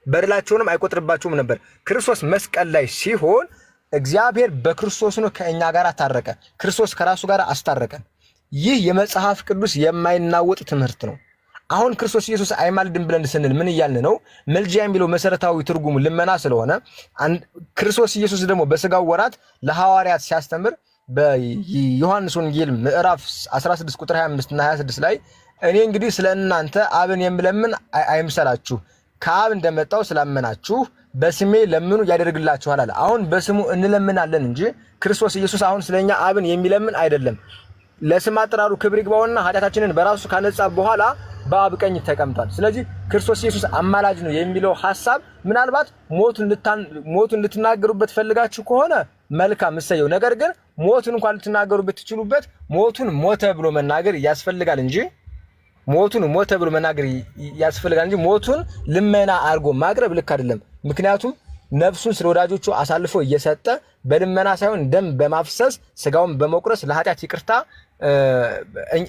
በደላቸውንም አይቆጥርባቸውም ነበር። ክርስቶስ መስቀል ላይ ሲሆን እግዚአብሔር በክርስቶስ ነው ከእኛ ጋር ታረቀ። ክርስቶስ ከራሱ ጋር አስታረቀን። ይህ የመጽሐፍ ቅዱስ የማይናወጥ ትምህርት ነው። አሁን ክርስቶስ ኢየሱስ አይማልድም ብለን ስንል ምን እያልን ነው? መልጃ የሚለው መሰረታዊ ትርጉሙ ልመና ስለሆነ ክርስቶስ ኢየሱስ ደግሞ በስጋው ወራት ለሐዋርያት ሲያስተምር በዮሐንስ ወንጌል ምዕራፍ 16 ቁጥር 25 እና 26 ላይ እኔ እንግዲህ ስለ እናንተ አብን የምለምን አይምሰላችሁ፣ ከአብ እንደመጣው ስላመናችሁ በስሜ ለምኑ ያደርግላችኋል አለ። አሁን በስሙ እንለምናለን እንጂ ክርስቶስ ኢየሱስ አሁን ስለኛ አብን የሚለምን አይደለም። ለስም አጠራሩ ክብር ይግባውና ኃጢአታችንን በራሱ ካነጻ በኋላ በአብ ቀኝ ተቀምጧል። ስለዚህ ክርስቶስ ኢየሱስ አማላጅ ነው የሚለው ሐሳብ ምናልባት ሞቱን ልትናገሩበት ፈልጋችሁ ከሆነ መልካም እሰየው። ነገር ግን ሞቱን እንኳን ልትናገሩበት ትችሉበት ሞቱን ሞተ ብሎ መናገር ያስፈልጋል እንጂ ሞቱን ልመና አድርጎ ማቅረብ ልክ አይደለም። ምክንያቱም ነፍሱን ስለ ወዳጆቹ አሳልፎ እየሰጠ በልመና ሳይሆን ደም በማፍሰስ ስጋውን በመቁረስ ለኃጢአት ይቅርታ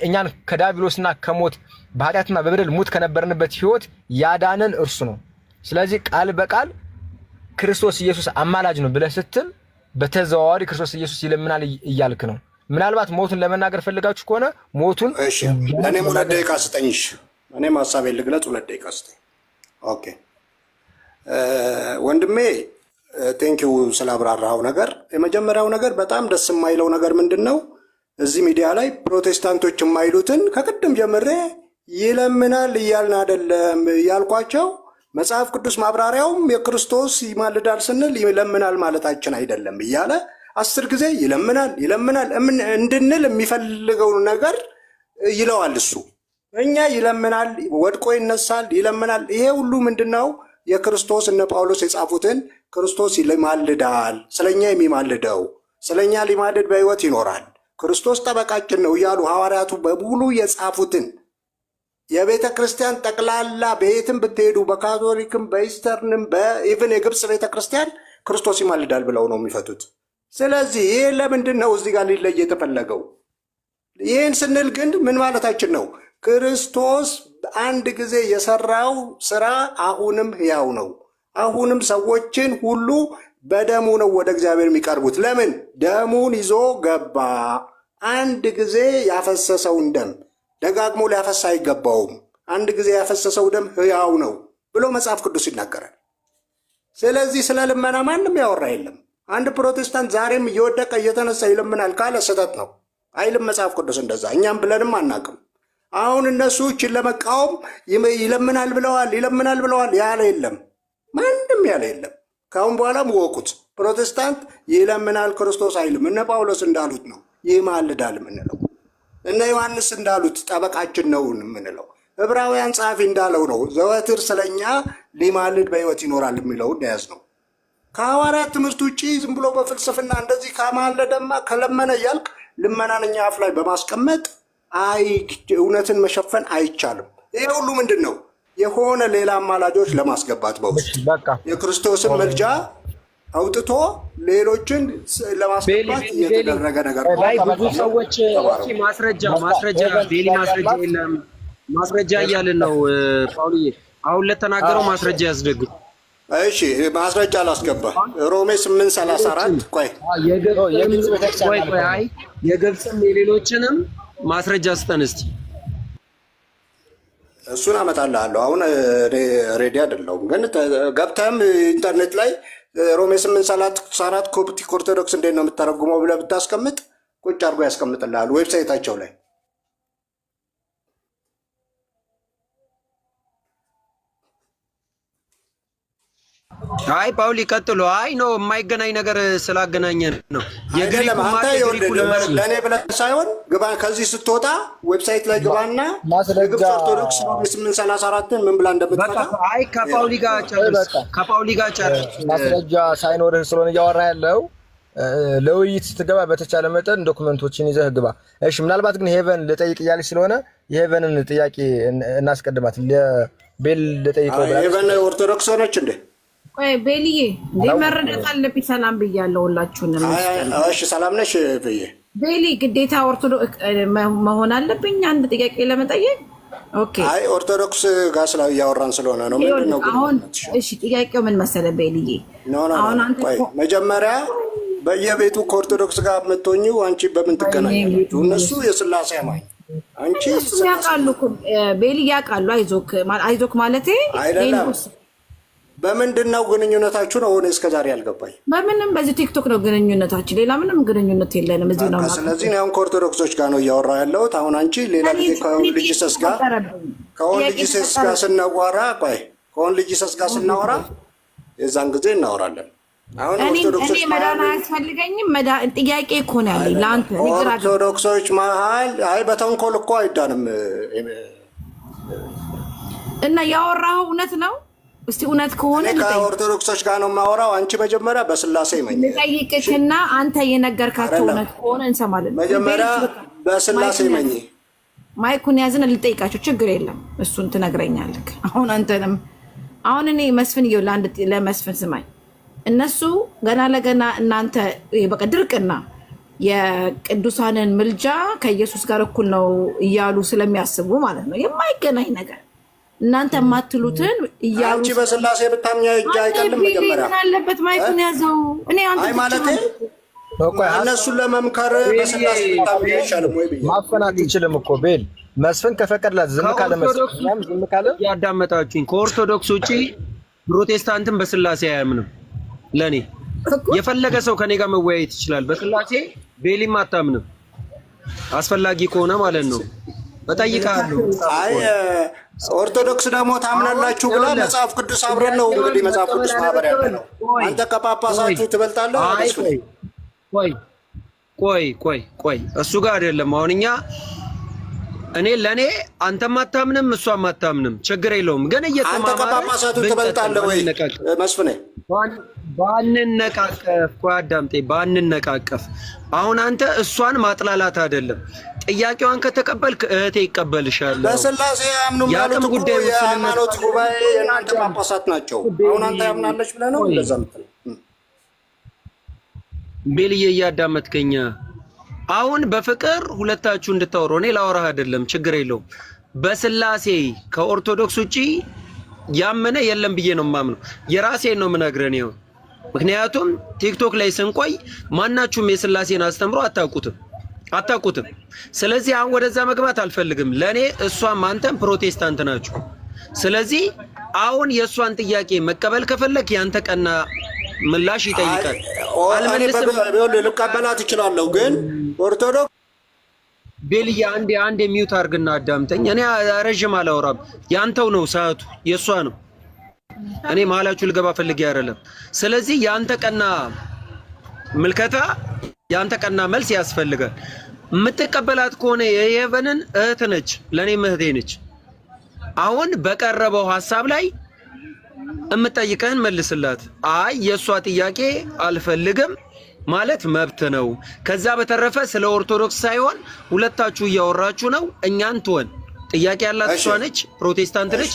እኛን ከዳቢሎስና ከሞት በኃጢአትና በበደል ሙት ከነበርንበት ህይወት ያዳነን እርሱ ነው። ስለዚህ ቃል በቃል ክርስቶስ ኢየሱስ አማላጅ ነው ብለህ ስትል በተዘዋዋሪ ክርስቶስ ኢየሱስ ይለምናል እያልክ ነው። ምናልባት ሞቱን ለመናገር ፈልጋችሁ ከሆነ ሞቱን እኔም 2 ደቂቃ ስጠኝ። እኔም ሀሳቤን ልግለጽ፣ 2 ደቂቃ ስጠኝ። ኦኬ ወንድሜ ቴንኪው ስላብራራው ነገር። የመጀመሪያው ነገር በጣም ደስ የማይለው ነገር ምንድን ነው? እዚህ ሚዲያ ላይ ፕሮቴስታንቶች የማይሉትን ከቅድም ጀምሬ ይለምናል እያልን አይደለም ያልኳቸው። መጽሐፍ ቅዱስ ማብራሪያውም የክርስቶስ ይማልዳል ስንል ይለምናል ማለታችን አይደለም እያለ 10 ጊዜ ይለምናል እንድንል የሚፈልገውን ነገር ይለዋል እሱ። እኛ ይለምናል፣ ወድቆ ይነሳል፣ ይለምናል። ይሄ ሁሉ ምንድነው? የክርስቶስ እነ ጳውሎስ የጻፉትን ክርስቶስ ይማልዳል፣ ስለኛ የሚማልደው ስለኛ ሊማልድ በሕይወት ይኖራል፣ ክርስቶስ ጠበቃችን ነው እያሉ ሐዋርያቱ በሙሉ የጻፉትን የቤተ ክርስቲያን ጠቅላላ በየትም ብትሄዱ በካቶሊክም በኢስተርንም በኢቭን የግብፅ ቤተ ክርስቲያን ክርስቶስ ይማልዳል ብለው ነው የሚፈቱት። ስለዚህ ይህ ለምንድን ነው እዚህ ጋር ሊለይ የተፈለገው? ይህን ስንል ግን ምን ማለታችን ነው? ክርስቶስ አንድ ጊዜ የሰራው ስራ አሁንም ሕያው ነው። አሁንም ሰዎችን ሁሉ በደሙ ነው ወደ እግዚአብሔር የሚቀርቡት። ለምን? ደሙን ይዞ ገባ። አንድ ጊዜ ያፈሰሰውን ደም ደጋግሞ ሊያፈስ አይገባውም። አንድ ጊዜ ያፈሰሰው ደም ሕያው ነው ብሎ መጽሐፍ ቅዱስ ይናገራል። ስለዚህ ስለ ልመና ማንም ያወራ የለም። አንድ ፕሮቴስታንት ዛሬም እየወደቀ እየተነሳ ይለምናል ካለ ስህተት ነው አይልም መጽሐፍ ቅዱስ እንደዛ። እኛም ብለንም አናቅም። አሁን እነሱ እችን ለመቃወም ይለምናል ብለዋል ያለ የለም፣ ማንም ያለ የለም። ካሁን በኋላም ወቁት። ፕሮቴስታንት ይለምናል ክርስቶስ አይልም። እነ ጳውሎስ እንዳሉት ነው ይማልዳል የምንለው። እነ ዮሐንስ እንዳሉት ጠበቃችን ነው የምንለው። ዕብራውያን ጸሐፊ እንዳለው ነው ዘወትር ስለኛ ሊማልድ በሕይወት ይኖራል የሚለውን ያዝ ነው። ከሐዋርያት ትምህርት ውጭ ዝም ብሎ በፍልስፍና እንደዚህ ከማለደማ ከለመነ እያልክ ልመናን እኛ አፍ ላይ በማስቀመጥ እውነትን መሸፈን አይቻልም። ይሄ ሁሉ ምንድን ነው? የሆነ ሌላ አማላጆች ለማስገባት በውስጥ የክርስቶስን መልጃ አውጥቶ ሌሎችን ለማስገባት እየተደረገ ነገር ነው። ብዙ ሰዎች ማስረጃ የለም ማስረጃ እያልን ነው። ጳውልዬ አሁን ለተናገረው ማስረጃ ያስደግፍ። እሺ ማስረጃ ላስገባ። ሮሜ 8:34 ቆይ የግብፅም የሌሎችንም ማስረጃ ስጠን እስቲ። እሱን አመጣልሃለሁ። አሁን ሬዲ አይደለሁም፣ ግን ገብተህም ኢንተርኔት ላይ ሮሜ 8:34 ኮፕቲክ ኦርቶዶክስ እንዴት ነው የምተረጉመው ብለህ ብታስቀምጥ ቁጭ አድርጎ ያስቀምጥልሃል ዌብሳይታቸው ላይ። አይ ፓውሊ ቀጥሎ። አይ ነው የማይገናኝ ነገር ስላገናኘን ነው። ለእኔ ብለህ ሳይሆን ግባ፣ ከዚህ ስትወጣ ዌብሳይት ላይ ግባና ግብፅ ኦርቶዶክስ 8:34 ምን ብላ እንደምትፈታ። አይ ከፓውሊ ጋር ጨርስ። ማስረጃ ሳይኖርህ ስለሆነ እያወራ ያለው ለውይይት ስትገባ በተቻለ መጠን ዶክመንቶችን ይዘህ ግባ። እሺ ምናልባት ግን ሄቨን ልጠይቅ እያለች ስለሆነ የሄቨንን ጥያቄ እናስቀድማት። ለቤል ልጠይቀው ብላ ሄቨን ኦርቶዶክስ ሆነች እንዴ? ቆይ ቤልዬ መረዳት አለብኝ። ሰላም ብያለሁ ሁላችሁንም። እሺ ሰላም ነሽ ብዬ ቤሊ ግዴታ ኦርቶዶክስ መሆን አለብኝ አንድ ጥያቄ ለመጠየቅ? ኦኬ አይ ኦርቶዶክስ ጋር ስላው እያወራን ስለሆነ ነው። ምንድነው አሁን? እሺ ጥያቄው ምን መሰለህ ቤልዬ፣ አሁን አንተ መጀመሪያ በየቤቱ ከኦርቶዶክስ ጋር የምትሆኚው አንቺ በምን ትገናኛላችሁ? እነሱ የሥላሴ አማኝ አንቺ ያውቃሉ እኮ ቤሊ ያውቃሉ። አይዞክ ማለቴ አይደለም። በምንድን ነው ግንኙነታችሁ ነው? ሆነ እስከዛሬ ያልገባኝ በምንም በዚህ ቲክቶክ ነው ግንኙነታችን፣ ሌላ ምንም ግንኙነት የለንም። እዚህ ነው። ስለዚህ ነው አሁን ከኦርቶዶክሶች ጋር ነው እያወራ ያለሁት። አሁን አንቺ ሌላ ጊዜ ከወንልጅሰስ ጋር ስናወራ ከወንልጅሰስ ጋር ስናወራ የዛን ጊዜ እናወራለን። አሁን ኦርቶዶክሶች እኔ መዳን አያስፈልገኝም። ጥያቄ እኮ ነው ያለኝ ለአንተ። ኦርቶዶክሶች መሀል አይ በተንኮል እኮ አይዳንም እና ያወራኸው እውነት ነው። እስቲ እውነት ከሆነ ከኦርቶዶክሶች ጋር ነው የማወራው። አንቺ መጀመሪያ በስላሴ መኝ ልጠይቅህና አንተ የነገርካቸው እውነት ከሆነ እንሰማለን። መጀመሪያ በስላሴ መኝ ማይኩን ያዝን ልጠይቃቸው፣ ችግር የለም እሱን ትነግረኛለህ። አሁን አንተንም አሁን እኔ መስፍን ለመስፍን ስማኝ፣ እነሱ ገና ለገና እናንተ በቃ ድርቅና የቅዱሳንን ምልጃ ከኢየሱስ ጋር እኩል ነው እያሉ ስለሚያስቡ ማለት ነው የማይገናኝ ነገር እናንተ የማትሉትን እያሉ አንቺ በስላሴ ብታምኛ እጅ አይቀልም። መጀመሪያ ምን አለበት ማይኩን ያዘው። እኔ አንተ ማለት እነሱን ለመምከር በስላሴ ብታምኛ አይሻልም ወይ? ማፈን አትችልም እኮ ቤል። መስፍን ከፈቀድላት ዝም ካለ መስፍን ዝም ካለ ያዳመጣችሁኝ። ከኦርቶዶክስ ውጪ ፕሮቴስታንትን በስላሴ አያምንም። ለኔ የፈለገ ሰው ከኔ ጋር መወያየት ይችላል። በስላሴ ቤሊም አታምንም። አስፈላጊ ከሆነ ማለት ነው እጠይቃለሁ። አይ ኦርቶዶክስ ደግሞ ታምናላችሁ ብላ መጽሐፍ ቅዱስ አብረን ነው እንግዲህ መጽሐፍ ቅዱስ ማህበር ያለ ነው። አንተ ከጳጳሳችሁ ትበልጣለህ። ቆይ እሱ ጋር አይደለም። አሁን እኔ ለኔ አንተም አታምንም እሷም አታምንም፣ ችግር የለውም። ግን አንተ ከጳጳሳቱ ትበልጣለህ ወይ መስፍኔ? ባንነቃቀፍ አዳምጤ፣ ባንነቃቀፍ። አሁን አንተ እሷን ማጥላላት አይደለም። ጥያቄዋን ከተቀበልክ እህቴ ይቀበልሻል። በስላሴ ያምኑ ማለት ጉዳይ የሃይማኖት ጉባኤ የእናንተ ጳጳሳት ናቸው። አሁን አንተ ያምናለች ብለህ ነው እንደዛ የምትለው? ቤልዬ እያዳመጥከኝ፣ አሁን በፍቅር ሁለታችሁ እንድታወሩ እኔ ላወራህ አይደለም፣ ችግር የለውም። በስላሴ ከኦርቶዶክስ ውጪ ያመነ የለም ብዬ ነው የማምነው። የራሴን ነው የምነግርህ ነው። ምክንያቱም ቲክቶክ ላይ ስንቆይ ማናችሁም የስላሴን አስተምሮ አታውቁትም። ስለዚህ አሁን ወደዛ መግባት አልፈልግም። ለኔ እሷም አንተም ፕሮቴስታንት ናችሁ። ስለዚህ አሁን የእሷን ጥያቄ መቀበል ከፈለክ ያንተ ቀና ምላሽ ይጠይቃል። ልቀበላት እችላለሁ፣ ግን ኦርቶዶክስ ቤልዬ አንዴ ሚውት አድርግና አዳምጠኝ። እኔ ረዥም አላወራም። ያንተው ነው ሰዓቱ፣ የእሷ ነው። እኔ መሀላችሁ ልገባ ፈልጌ አይደለም። ስለዚህ ያንተ ቀና ምልከታ፣ ያንተ ቀና መልስ ያስፈልጋል። የምትቀበላት ከሆነ የሄቨንን እህት ነች፣ ለእኔም እህቴ ነች። አሁን በቀረበው ሀሳብ ላይ የምጠይቀህን መልስላት። አይ የእሷ ጥያቄ አልፈልግም ማለት መብት ነው። ከዛ በተረፈ ስለ ኦርቶዶክስ ሳይሆን ሁለታችሁ እያወራችሁ ነው። እኛን ትወን። ጥያቄ ያላት እሷ ነች፣ ፕሮቴስታንት ነች፣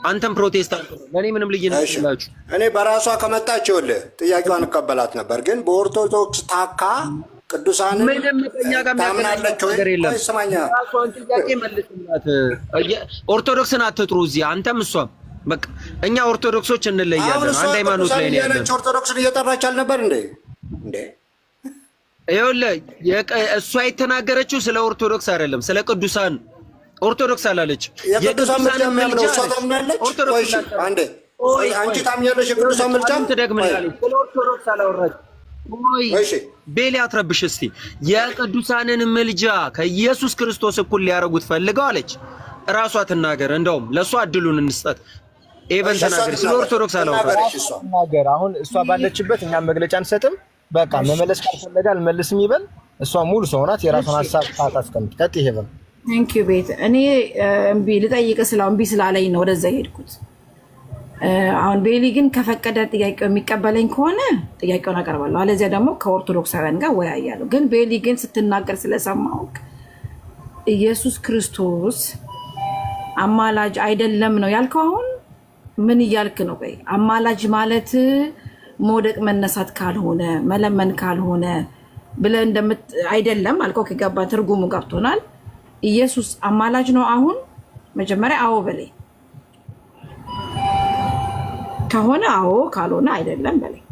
አንተም ፕሮቴስታንት ነው። ለእኔ ምንም ልዩነት የላችሁ። እኔ በራሷ ከመጣች ይኸውልህ ጥያቄዋን እቀበላት ነበር፣ ግን በኦርቶዶክስ ታካ ቅዱሳንን ታምናለች ወይ? ስማኛ፣ ራሷን ጥያቄ መልስላት። ኦርቶዶክስን አትጥሩ እዚህ አንተም እሷም። በቃ እኛ ኦርቶዶክሶች እንለያለን። አንድ ሃይማኖት ላይ ነው ያለን። ኦርቶዶክስን እየጠራች አልነበር እንዴ? ይኸውልህ እሷ የተናገረችው ስለ ኦርቶዶክስ አይደለም፣ ስለ ቅዱሳን። ኦርቶዶክስ አላለች። የቅዱሳን ምልጃ የሚያምነው እሷ ታምናለች? ኦርቶዶክስ አንዴ አንቺ ታምኛለሽ? የቅዱሳን ምልጃ ትደግምላለች። ስለ ኦርቶዶክስ አላወራች። እሺ ቤሊ አትረብሽ እስቲ። የቅዱሳንን ምልጃ ከኢየሱስ ክርስቶስ እኩል ሊያረጉት ፈልገው አለች። እራሷ ትናገር። እንደውም ለእሷ እድሉን እንስጣት። ኤቨን ተናገር። ስለ ኦርቶዶክስ አላወራች። አሁን እሷ ባለችበት እኛም መግለጫ አንሰጥም። በቃ መመለስ ካልፈለገ አልመልስም ይበል። እሷ ሙሉ ሰው ናት። የራሷን ሀሳብ ታስቀምጥ። ቀጥ ይሄበል። ቴንክ ዩ ቤት። እኔ እምቢ ልጠይቅ ስለው እምቢ ስላለኝ ነው ወደዛ ሄድኩት። አሁን ቤሊ ግን ከፈቀደ ጥያቄው የሚቀበለኝ ከሆነ ጥያቄውን አቀርባለሁ፣ አለዚያ ደግሞ ከኦርቶዶክሳውያን ጋር ወያያለሁ። ግን ቤሊ ግን ስትናገር ስለሰማሁህ ኢየሱስ ክርስቶስ አማላጅ አይደለም ነው ያልከው። አሁን ምን እያልክ ነው? ቆይ አማላጅ ማለት መውደቅ መነሳት ካልሆነ መለመን ካልሆነ ብለህ አይደለም አልከው። ከገባ ትርጉሙ ገብቶናል። ኢየሱስ አማላጅ ነው። አሁን መጀመሪያ አዎ በለኝ። ከሆነ አዎ፣ ካልሆነ አይደለም በለኝ።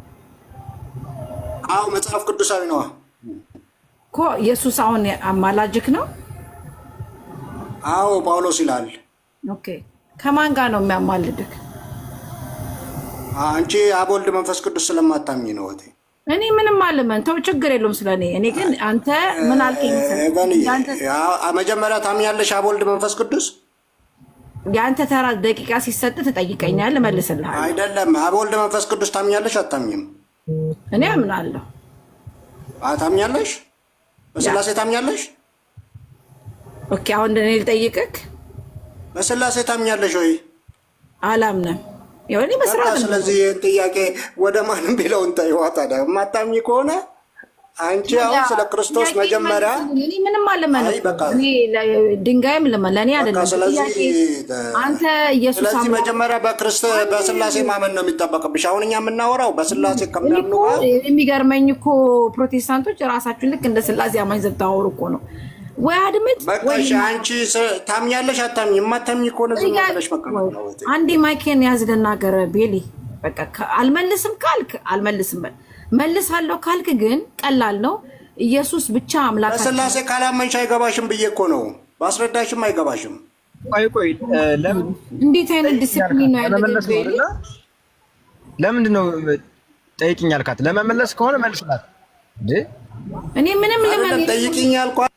አዎ መጽሐፍ ቅዱሳዊ ነው እኮ። ኢየሱስ አሁን አማላጅክ ነው? አዎ ጳውሎስ ይላል። ኦኬ፣ ከማን ጋር ነው የሚያማልድክ? አንቺ አብ ወልድ መንፈስ ቅዱስ ስለማታምኝ ነው እቴ። እኔ ምንም አልመን ተው፣ ችግር የለውም ስለኔ። እኔ ግን አንተ ምን አልከኝ? መጀመሪያ ታምኛለሽ አብ ወልድ መንፈስ ቅዱስ? የአንተ ተራ ደቂቃ ሲሰጥ ትጠይቀኛለህ፣ እመልስልሃለሁ። አይደለም አብ ወልድ መንፈስ ቅዱስ ታምኛለሽ አታምኝም? እኔ አምናለሁ። ታምኛለሽ? በስላሴ ታምኛለሽ? ኦኬ፣ አሁን እኔ ልጠይቅህ፣ በስላሴ ታምኛለሽ ወይ? አላምንም። ይኸውልህ መስራት። ስለዚህ ጥያቄ ወደ ማንም ቢለውን ተይዋ። ታዲያ የማታምኚ ከሆነ አንቺ አሁን ስለ ክርስቶስ መጀመሪያ እኔ ምንም አልመንም። እኔ ድንጋይም ለኔ አይደለም። ስለዚህ አንተ ኢየሱስ ስለዚህ መጀመሪያ በስላሴ ማመን ነው የሚጠበቅብሽ። አሁን እኛ የምናወራው በስላሴ ከሚያምኑ ጋር። የሚገርመኝ እኮ ፕሮቴስታንቶች ራሳችሁን ልክ እንደ ስላሴ አማኝ ዘብታወሩ እኮ ነው። ወይ አድምጥ ወይ አንቺ ታምኛለሽ አታምኚ? የማታምኚ ከሆነ ዝም ብለሽ በቃ ነው። አንዴ ማይኬን ያዝ ልናገር ቤሊ። በቃ አልመልስም ካልክ አልመልስም በል። መልሳለሁ ካልክ ግን ቀላል ነው። ኢየሱስ ብቻ አምላክ። በስላሴ ካላመንሽ አይገባሽም ብዬ እኮ ነው። ባስረዳሽም አይገባሽም። ቆይ ለምን እንዴት አይነት ዲሲፕሊን ነው ያለው? ለምንድን ነው ጠይቂኝ አልካት? ለመመለስ ከሆነ መልስላት እንዴ። እኔ ምንም ለምን ጠይቂኝ አልኳት?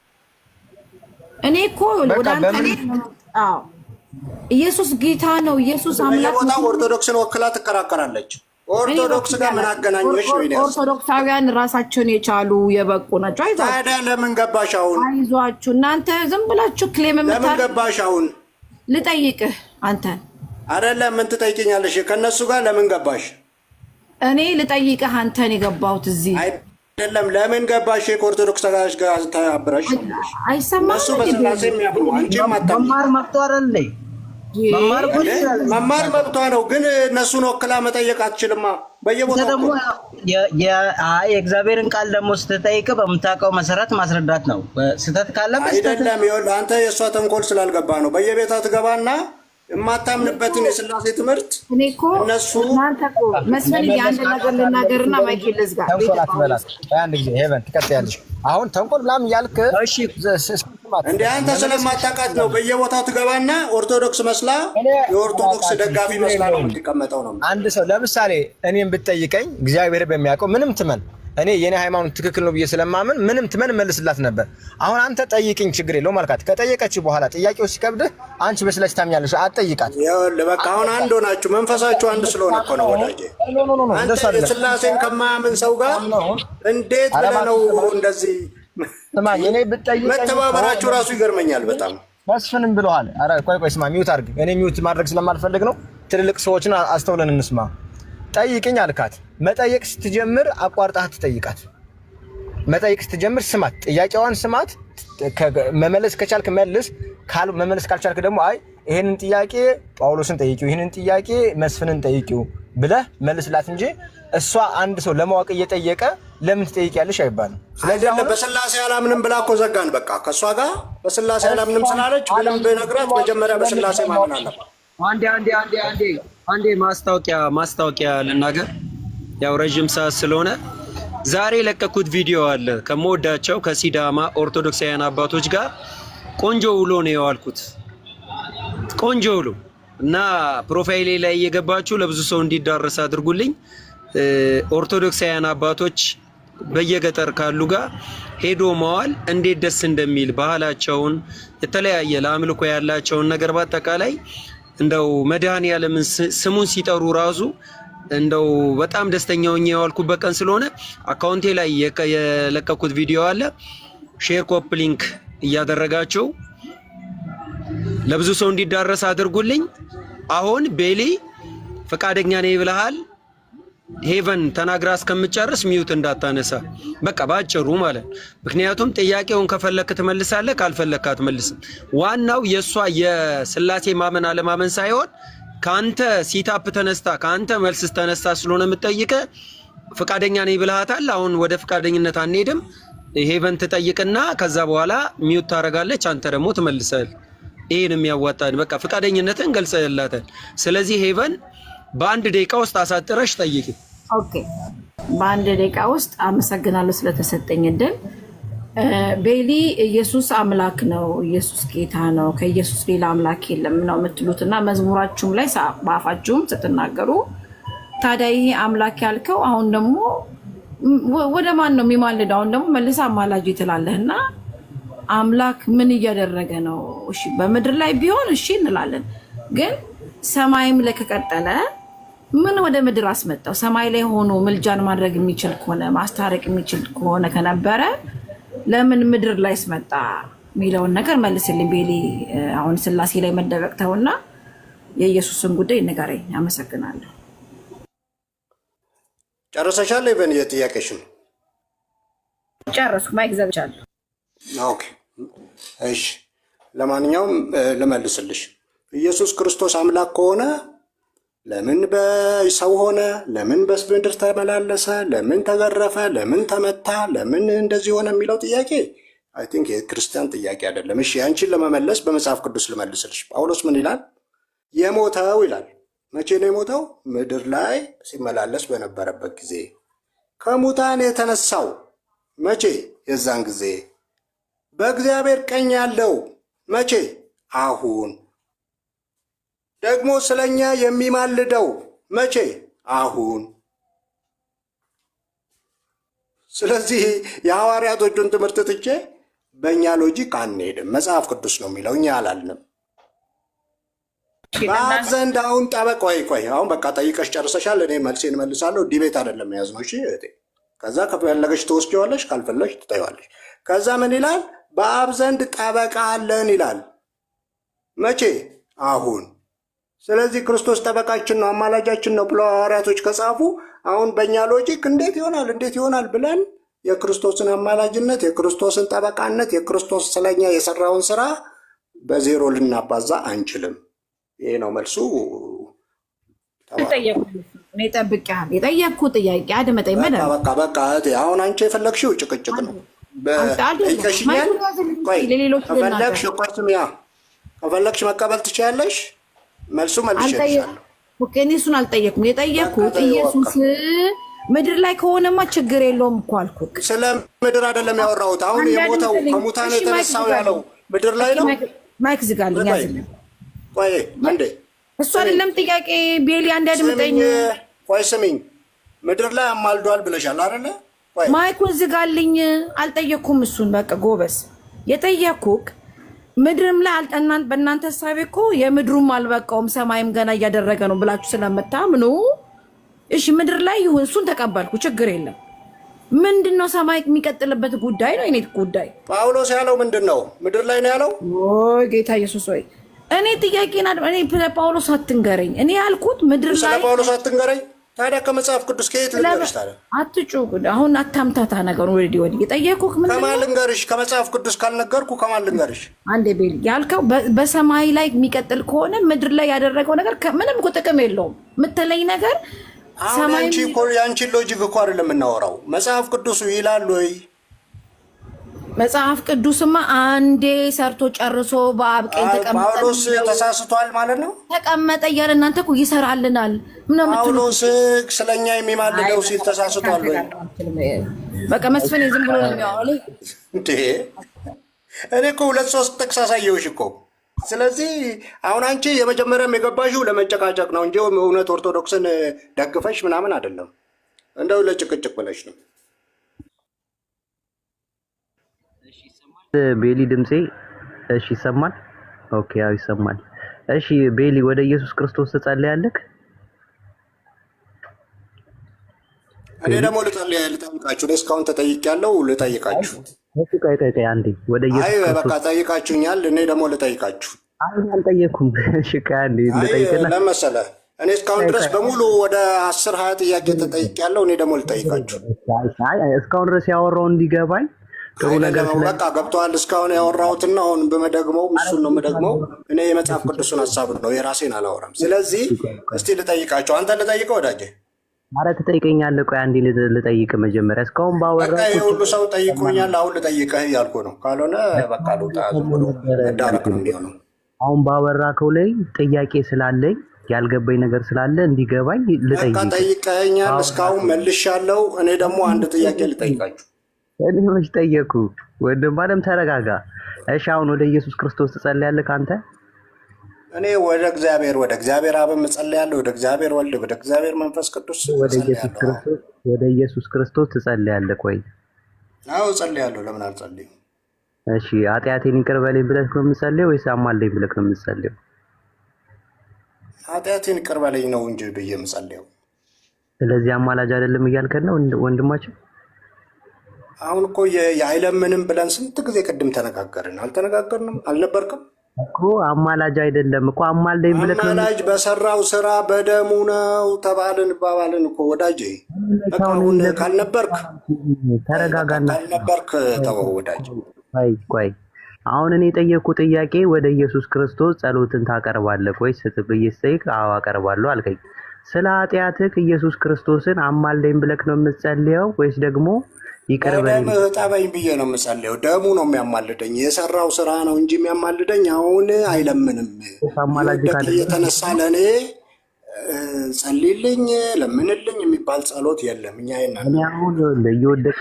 እኔ እኮ ወደ አንተ አዎ ኢየሱስ ጌታ ነው። ኢየሱስ አምላክ ነው። ኦርቶዶክስን ወክላ ትከራከራለች። ኦርቶዶክስ ጋር ምን አገናኘሽ? ኦርቶዶክሳውያን ራሳቸውን የቻሉ የበቁ ናቸው። አይዟችሁ። ታዲያ ለምን ገባሽ አሁን? አይዟችሁ እናንተ ዝም ብላችሁ ክሌም ለምን ገባሽ አሁን? ልጠይቅህ አንተን አይደለም። ምን ትጠይቅኛለሽ? ከነሱ ጋር ለምን ገባሽ? እኔ ልጠይቅህ አንተን የገባሁት እዚህ አይደለም። ለምን ገባሽ? ከኦርቶዶክስ ጋር ተያብረሽ አይሰማም። እሱ በስላሴ የሚያምኑ አንቺ ማታም መማር መብቷ አይደል? መማር መብቷ ነው፣ ግን እነሱን ወክላ መጠየቅ አትችልማ። በየቦታው ደግሞ የእግዚአብሔርን ቃል ደግሞ ስትጠይቅ በምታውቀው መሰረት ማስረዳት ነው። ስህተት ካለበት አይደለም። ይኸውልህ አንተ የእሷ ተንኮል ስላልገባ ነው። በየቤቷ ትገባና የማታምንበትን የስላሴ ትምህርት እነሱ መስመን የአንድ ነገር ልናገርና ማይኬል ልዝጋ። ተንኮል አትበላት። በአንድ ጊዜ ሄቨን ትቀጥያለሽ። አሁን ተንኮል ምናምን ያልክ እንደ አንተ ስለማታውቃት ነው። በየቦታው ትገባና ኦርቶዶክስ መስላ የኦርቶዶክስ ደጋፊ መስላ ነው የምትቀመጠው ነው። አንድ ሰው ለምሳሌ እኔም ብትጠይቀኝ እግዚአብሔር በሚያውቀው ምንም ትመን እኔ የኔ ሃይማኖት ትክክል ነው ብዬ ስለማምን ምንም መልስላት ነበር። አሁን አንተ ጠይቅኝ ችግር የለውም አልካት። ከጠየቀች በኋላ ጥያቄው ሲከብድህ አንቺ በስላሴ ታምኛለሽ አትጠይቃት። ይኸውልህ በቃ አሁን አንድ ሆናችሁ መንፈሳችሁ አንድ ስለሆነ እኮ ነው ወዳጄ። አንተ ስላሴን ከማያምን ሰው ጋር እንዴት ብለህ ነው እንደዚህ ስማኝ? እኔ ብትጠይቀኝ መተባበራችሁ ራሱ ይገርመኛል በጣም። መስፍንም ብለዋል። ኧረ ቆይ ስማ፣ ሚውት አድርግ። እኔ ሚውት ማድረግ ስለማልፈልግ ነው። ትልልቅ ሰዎችን አስተውለን እንስማ። ጠይቅኝ አልካት። መጠየቅ ስትጀምር አቋርጣህ ትጠይቃት። መጠየቅ ስትጀምር ስማት፣ ጥያቄዋን ስማት። መመለስ ከቻልክ መልስ፣ መመለስ ካልቻልክ ደግሞ አይ ይሄንን ጥያቄ ጳውሎስን ጠይቂው፣ ይሄንን ጥያቄ መስፍንን ጠይቂው ብለህ መልስላት እንጂ እሷ አንድ ሰው ለማወቅ እየጠየቀ ለምን ትጠይቂያለሽ አይባልም። ስለዚህ በስላሴ አላምንም ብላ እኮ ዘጋን። በቃ ከእሷ ጋር በስላሴ አላምንም ስላለች ምንም ብነግራት መጀመሪያ በስላሴ ማመን አለባት። አንዴ ማስታወቂያ ልናገር፣ ያው ረጅም ሰዓት ስለሆነ ዛሬ የለቀኩት ቪዲዮ አለ ከመወዳቸው ከሲዳማ ኦርቶዶክሳውያን አባቶች ጋር ቆንጆ ውሎ ነው የዋልኩት። ቆንጆ ውሎ እና ፕሮፋይሌ ላይ እየገባችሁ ለብዙ ሰው እንዲዳረስ አድርጉልኝ። ኦርቶዶክሳውያን አባቶች በየገጠር ካሉ ጋር ሄዶ መዋል እንዴት ደስ እንደሚል ባህላቸውን፣ የተለያየ ለአምልኮ ያላቸውን ነገር በአጠቃላይ እንደው መድኃኔዓለምን ስሙን ሲጠሩ ራሱ እንደው በጣም ደስተኛ ሆኜ የዋልኩበት ቀን ስለሆነ አካውንቴ ላይ የለቀኩት ቪዲዮ አለ። ሼር ኮፕ ሊንክ እያደረጋችሁ ለብዙ ሰው እንዲዳረስ አድርጉልኝ። አሁን ቤሊ ፈቃደኛ ነኝ ብለሃል። ሄቨን ተናግራ እስከምጨርስ ሚውት እንዳታነሳ፣ በቃ ባጭሩ ማለት። ምክንያቱም ጥያቄውን ከፈለክ ትመልሳለህ፣ ካልፈለክ አትመልስም። ዋናው የሷ የስላሴ ማመን አለማመን ሳይሆን ካንተ ሲታፕ ተነስታ ካንተ መልስ ተነስታ ስለሆነ የምትጠይቀ ፈቃደኛ ነኝ ብለሃታል። አሁን ወደ ፈቃደኝነት አንሄድም። ሄቨን ትጠይቅና ከዛ በኋላ ሚውት ታረጋለች፣ አንተ ደግሞ ትመልሳለህ። ይሄን የሚያዋጣን በቃ ፈቃደኝነትን ገልጸህላታል። ስለዚህ ሄቨን በአንድ ደቂቃ ውስጥ አሳጥረሽ ጠይቂ። ኦኬ፣ በአንድ ደቂቃ ውስጥ አመሰግናለሁ ስለተሰጠኝ እድል። ቤሊ ኢየሱስ አምላክ ነው፣ ኢየሱስ ጌታ ነው፣ ከኢየሱስ ሌላ አምላክ የለም ነው የምትሉት እና መዝሙራችሁም ላይ በአፋችሁም ስትናገሩ፣ ታዲያ ይሄ አምላክ ያልከው አሁን ደግሞ ወደ ማን ነው የሚማልደው? አሁን ደግሞ መልሳ አማላጅ ትላለህ እና አምላክ ምን እያደረገ ነው? እሺ በምድር ላይ ቢሆን እሺ እንላለን፣ ግን ሰማይም ላይ ከቀጠለ ምን ወደ ምድር አስመጣው? ሰማይ ላይ ሆኖ ምልጃን ማድረግ የሚችል ከሆነ ማስታረቅ የሚችል ከሆነ ከነበረ ለምን ምድር ላይ አስመጣ የሚለውን ነገር መልስልኝ ቤሊ። አሁን ስላሴ ላይ መደበቅ ተውና የኢየሱስን ጉዳይ ንገረኝ። አመሰግናለሁ። ጨርሰሻል? ይበን የጥያቄሽን ጨረስኩ። ማይክ ዘግቻለሁ። ኦኬ እሺ። ለማንኛውም ልመልስልሽ። ኢየሱስ ክርስቶስ አምላክ ከሆነ ለምን በሰው ሆነ? ለምን በምድር ተመላለሰ? ለምን ተገረፈ? ለምን ተመታ? ለምን እንደዚህ ሆነ የሚለው ጥያቄ አይ ቲንክ የክርስቲያን ጥያቄ አይደለም። እሺ አንቺን ለመመለስ በመጽሐፍ ቅዱስ ልመልስልሽ። ጳውሎስ ምን ይላል? የሞተው ይላል። መቼ ነው የሞተው? ምድር ላይ ሲመላለስ በነበረበት ጊዜ። ከሙታን የተነሳው መቼ? የዛን ጊዜ። በእግዚአብሔር ቀኝ ያለው መቼ? አሁን። ደግሞ ስለኛ የሚማልደው መቼ? አሁን። ስለዚህ የሐዋርያቶቹን ትምህርት ትቼ በእኛ ሎጂክ አንሄድም። መጽሐፍ ቅዱስ ነው የሚለው፣ እኛ አላልንም። በአብ ዘንድ አሁን ጠበቅ። ቆይ አሁን በቃ ጠይቀሽ ጨርሰሻል። እኔ መልሴን መልሳለሁ። ዲቤት አይደለም የያዝነው። እሺ እህቴ፣ ከዛ ከፈለገሽ ትወስጂዋለሽ፣ ካልፈለግሽ ትጠይዋለሽ። ከዛ ምን ይላል? በአብ ዘንድ ጠበቃ አለን ይላል። መቼ? አሁን። ስለዚህ ክርስቶስ ጠበቃችን ነው፣ አማላጃችን ነው ብለው ሐዋርያቶች ከጻፉ አሁን በእኛ ሎጂክ እንዴት ይሆናል ብለን የክርስቶስን አማላጅነት፣ የክርስቶስን ጠበቃነት፣ የክርስቶስ ስለኛ የሰራውን ስራ በዜሮ ልናባዛ አንችልም። ይሄ ነው መልሱ። የጠየቅኩ ጥያቄ አድመጠኝ። በቃ አሁን አንቺ የፈለግሽው ጭቅጭቅ ነው። ከፈለግሽ መቀበል ትችያለሽ። መልሱ መልሼልሻለሁ። እኔ እሱን አልጠየኩም። የጠየኩት ኢየሱስ ምድር ላይ ከሆነማ ችግር የለውም እኮ አልኩህ። ስለ ምድር አይደለም ያወራሁት። አሁን የሞተው ከሙታን የተነሳው ያለው ምድር ላይ ነው። ማይክ ዝጋልኝ፣ ያዝልኝ። ቆይ አንዴ፣ እሱ አይደለም ጥያቄ ቤሊ፣ አንድ አድምጠኝ። ቆይ ስሚኝ፣ ምድር ላይ አማልዷል ብለሻል አይደለ? ማይኩን ዝጋልኝ። አልጠየኩም እሱን በቃ ጎበስ የጠየኩክ ምድርም ላይ አልጠናን በእናንተ ሐሳብ እኮ የምድሩም አልበቃውም ሰማይም ገና እያደረገ ነው ብላችሁ ስለምታምኑ እሺ ምድር ላይ ይሁን እሱን ተቀበልኩ ችግር የለም። ምንድነው ሰማይ የሚቀጥልበት ጉዳይ ነው። እኔ ጉዳይ ጳውሎስ ያለው ምንድነው? ምድር ላይ ነው ያለው። ኦይ ጌታ ኢየሱስ ሆይ እኔ ጥያቄና እኔ ጳውሎስ አትንገረኝ። እኔ ያልኩት ምድር ላይ ጳውሎስ አትንገረኝ። ታዲያ ከመጽሐፍ ቅዱስ ከየት ልንገርሽ? ታዲያ አትጩህ። አሁን አታምታታ ነገር ወዲ የጠየኩህ ምንድነው? ከማን ልንገርሽ? ከመጽሐፍ ቅዱስ ካልነገርኩ ከማን ልንገርሽ? አንዴ ቤል ያልከው በሰማይ ላይ የሚቀጥል ከሆነ ምድር ላይ ያደረገው ነገር ምንም እኮ ጥቅም የለውም የምትለኝ ነገር ሰማይ አንቺ እኮ ያንቺን ሎጂክ እኮ አይደለም የምናወራው። መጽሐፍ ቅዱሱ ይላል ወይ? መጽሐፍ ቅዱስማ አንዴ ሰርቶ ጨርሶ በአብ ቀኝ ተቀመጠ። ጳውሎስ ተሳስቷል ማለት ነው። ተቀመጠ እያለ እናንተ እኮ ይሰራልናል። ጳውሎስ ስለኛ የሚማልደው ሲል ተሳስቷል ወይ? በቃ መስፍን ዝም ብሎ ነው የሚያወራው እንዴ? እኔ እኮ 2-3 ጥቅስ አሳየሁሽ እኮ። ስለዚህ አሁን አንቺ የመጀመሪያም የገባሽው ለመጨቃጨቅ ነው እንጂ እውነት ኦርቶዶክስን ደግፈሽ ምናምን አይደለም። እንደው ለጭቅጭቅ ብለሽ ነው። ቤሊ ድምጼ እሺ ይሰማል? ኦኬ አዎ ይሰማል። እሺ ቤሊ ወደ ኢየሱስ ክርስቶስ ትጸልያለህ? እኔ ደግሞ ልጠይቃችሁ። እኔ እስካሁን ተጠይቄያለሁ፣ ልጠይቃችሁ። ቆይ አንዴ ወደ ኢየሱስ ክርስቶስ አይ በቃ ጠይቃችሁኛል። እኔ ደግሞ ልጠይቃችሁ። አይ አልጠየኩም። እሺ አንዴ ልጠይቅና ለመሰለ እኔ እስካሁን ድረስ በሙሉ ወደ 10-20 ጥያቄ ተጠይቄያለሁ። እኔ ደግሞ ልጠይቃችሁ። አይ እስካሁን ድረስ ያወራው እንዲገባኝ ጥሩ ነገር በቃ ገብቷል። እስካሁን ያወራሁትና አሁን በመደግመው እሱን ነው የምደግመው። እኔ የመጽሐፍ ቅዱስን ሀሳብ ነው የራሴን አላወራም። ስለዚህ እስቲ ልጠይቃቸው። አንተ ልጠይቀው ወዳጄ? ኧረ ትጠይቀኛለህ። ቆይ አንዴ ልጠይቅ መጀመሪያ። እስካሁን ባወራው በቃ ሁሉ ሰው ጠይቆኛል። አሁን ልጠይቅህ እያልኩ ነው። ካልሆነ በቃ ልውጣ። ዝም ብሎ መዳረቅ ነው የሚሆነው። አሁን ባወራከው ላይ ጥያቄ ስላለኝ ያልገባኝ ነገር ስላለ እንዲገባኝ ልጠይቅ። በቃ ጠይቀኸኛል። እስካሁን መልሻለሁ። እኔ ደግሞ አንድ ጥያቄ ልጠይቃችሁ። እኔ መች ጠየኩ? ወንድም ባለም ተረጋጋ። እሺ አሁን ወደ ኢየሱስ ክርስቶስ ትጸልያለህ አንተ? እኔ ወደ እግዚአብሔር አብ እጸልያለሁ፣ ወደ እግዚአብሔር ወልድ፣ ወደ እግዚአብሔር መንፈስ ቅዱስ ወደ ኢየሱስ ክርስቶስ ትጸልያለህ? ቆይ አዎ እጸልያለሁ። ለምን አልጸልይም? እሺ ኃጢአቴን ይቅር በለኝ ብለህ ነው የምትጸልየው ወይስ አማልደኝ ብለህ ነው የምትጸልየው? ኃጢአቴን ይቅር በለኝ ነው እንጂ ብዬ የምጸልየው። ስለዚህ አማላጅ አይደለም እያልከን ነው ወንድማችን? አሁን እኮ የአይለምንም ብለን ስንት ጊዜ ቅድም ተነጋገርን። አልተነጋገርንም? አልነበርክም እኮ? አማላጅ አይደለም እኮ አማልደኝ ብለህ ነው። አማላጅ በሰራው ስራ በደሙ ነው ተባልን ባባልን እኮ ወዳጄ። በቃ አሁን ካልነበርክ ተረጋጋና ካልነበርክ ተወው ወዳጄ። ቆይ አሁን እኔ የጠየኩ ጥያቄ ወደ ኢየሱስ ክርስቶስ ጸሎትን ታቀርባለህ ወይስ ስትብዬ ስጠይቅ አዎ አቀርባለሁ አልከኝ። ስለ ኃጢአትህ ኢየሱስ ክርስቶስን አማልደኝ ብለህ ነው የምትጸልየው ወይስ ደግሞ ይቅር በለኝ ጠበኝ ብዬ ነው የምጸልየው? ደሙ ነው የሚያማልደኝ። የሰራው ስራ ነው እንጂ የሚያማልደኝ አሁን አይለምንም። የተነሳ ለእኔ ጸልይልኝ ለምንልኝ የሚባል ጸሎት የለም። እኛ አሁን እየወደቀ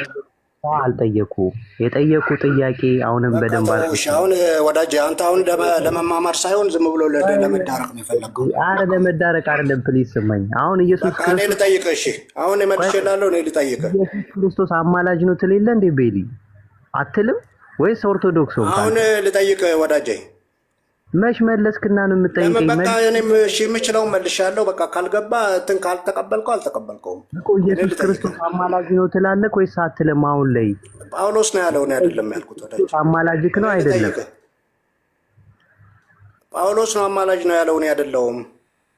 አልጠየኩም። የጠየቁ ጥያቄ አሁንም በደንብ አሁን ወዳጄ አንተ አሁን ለመማማር ሳይሆን ዝም ብሎ ለመዳረቅ ነው የፈለገው። አረ ለመዳረቅ አይደለም። ፕሊዝ ስማኝ። አሁን ኢየሱስ ክርስቶስ እኔ ልጠይቅህ። እሺ አሁን እመልስልሃለሁ። እኔ ልጠይቅህ። ኢየሱስ ክርስቶስ አማላጅ ነው ትል የለ እንዴ ቤሊ? አትልም ወይስ ኦርቶዶክስ ነው? አሁን ልጠይቅህ ወዳጄ። መች መለስክና ነው የምጠይቀኝ? በቃ እኔም እሺ የምችለው መልሻለሁ። በቃ ካልገባ እንትን ካልተቀበልከው አልተቀበልከውም እኮ። ኢየሱስ ክርስቶስ አማላጅ ነው ትላለህ ወይስ አትልም? አሁን ላይ ጳውሎስ ነው ያለው፣ እኔ አይደለም ያልኩት ወዳጄ። አማላጅክ ነው አይደለም? ጳውሎስ ነው አማላጅ ነው ያለው፣ እኔ አይደለሁም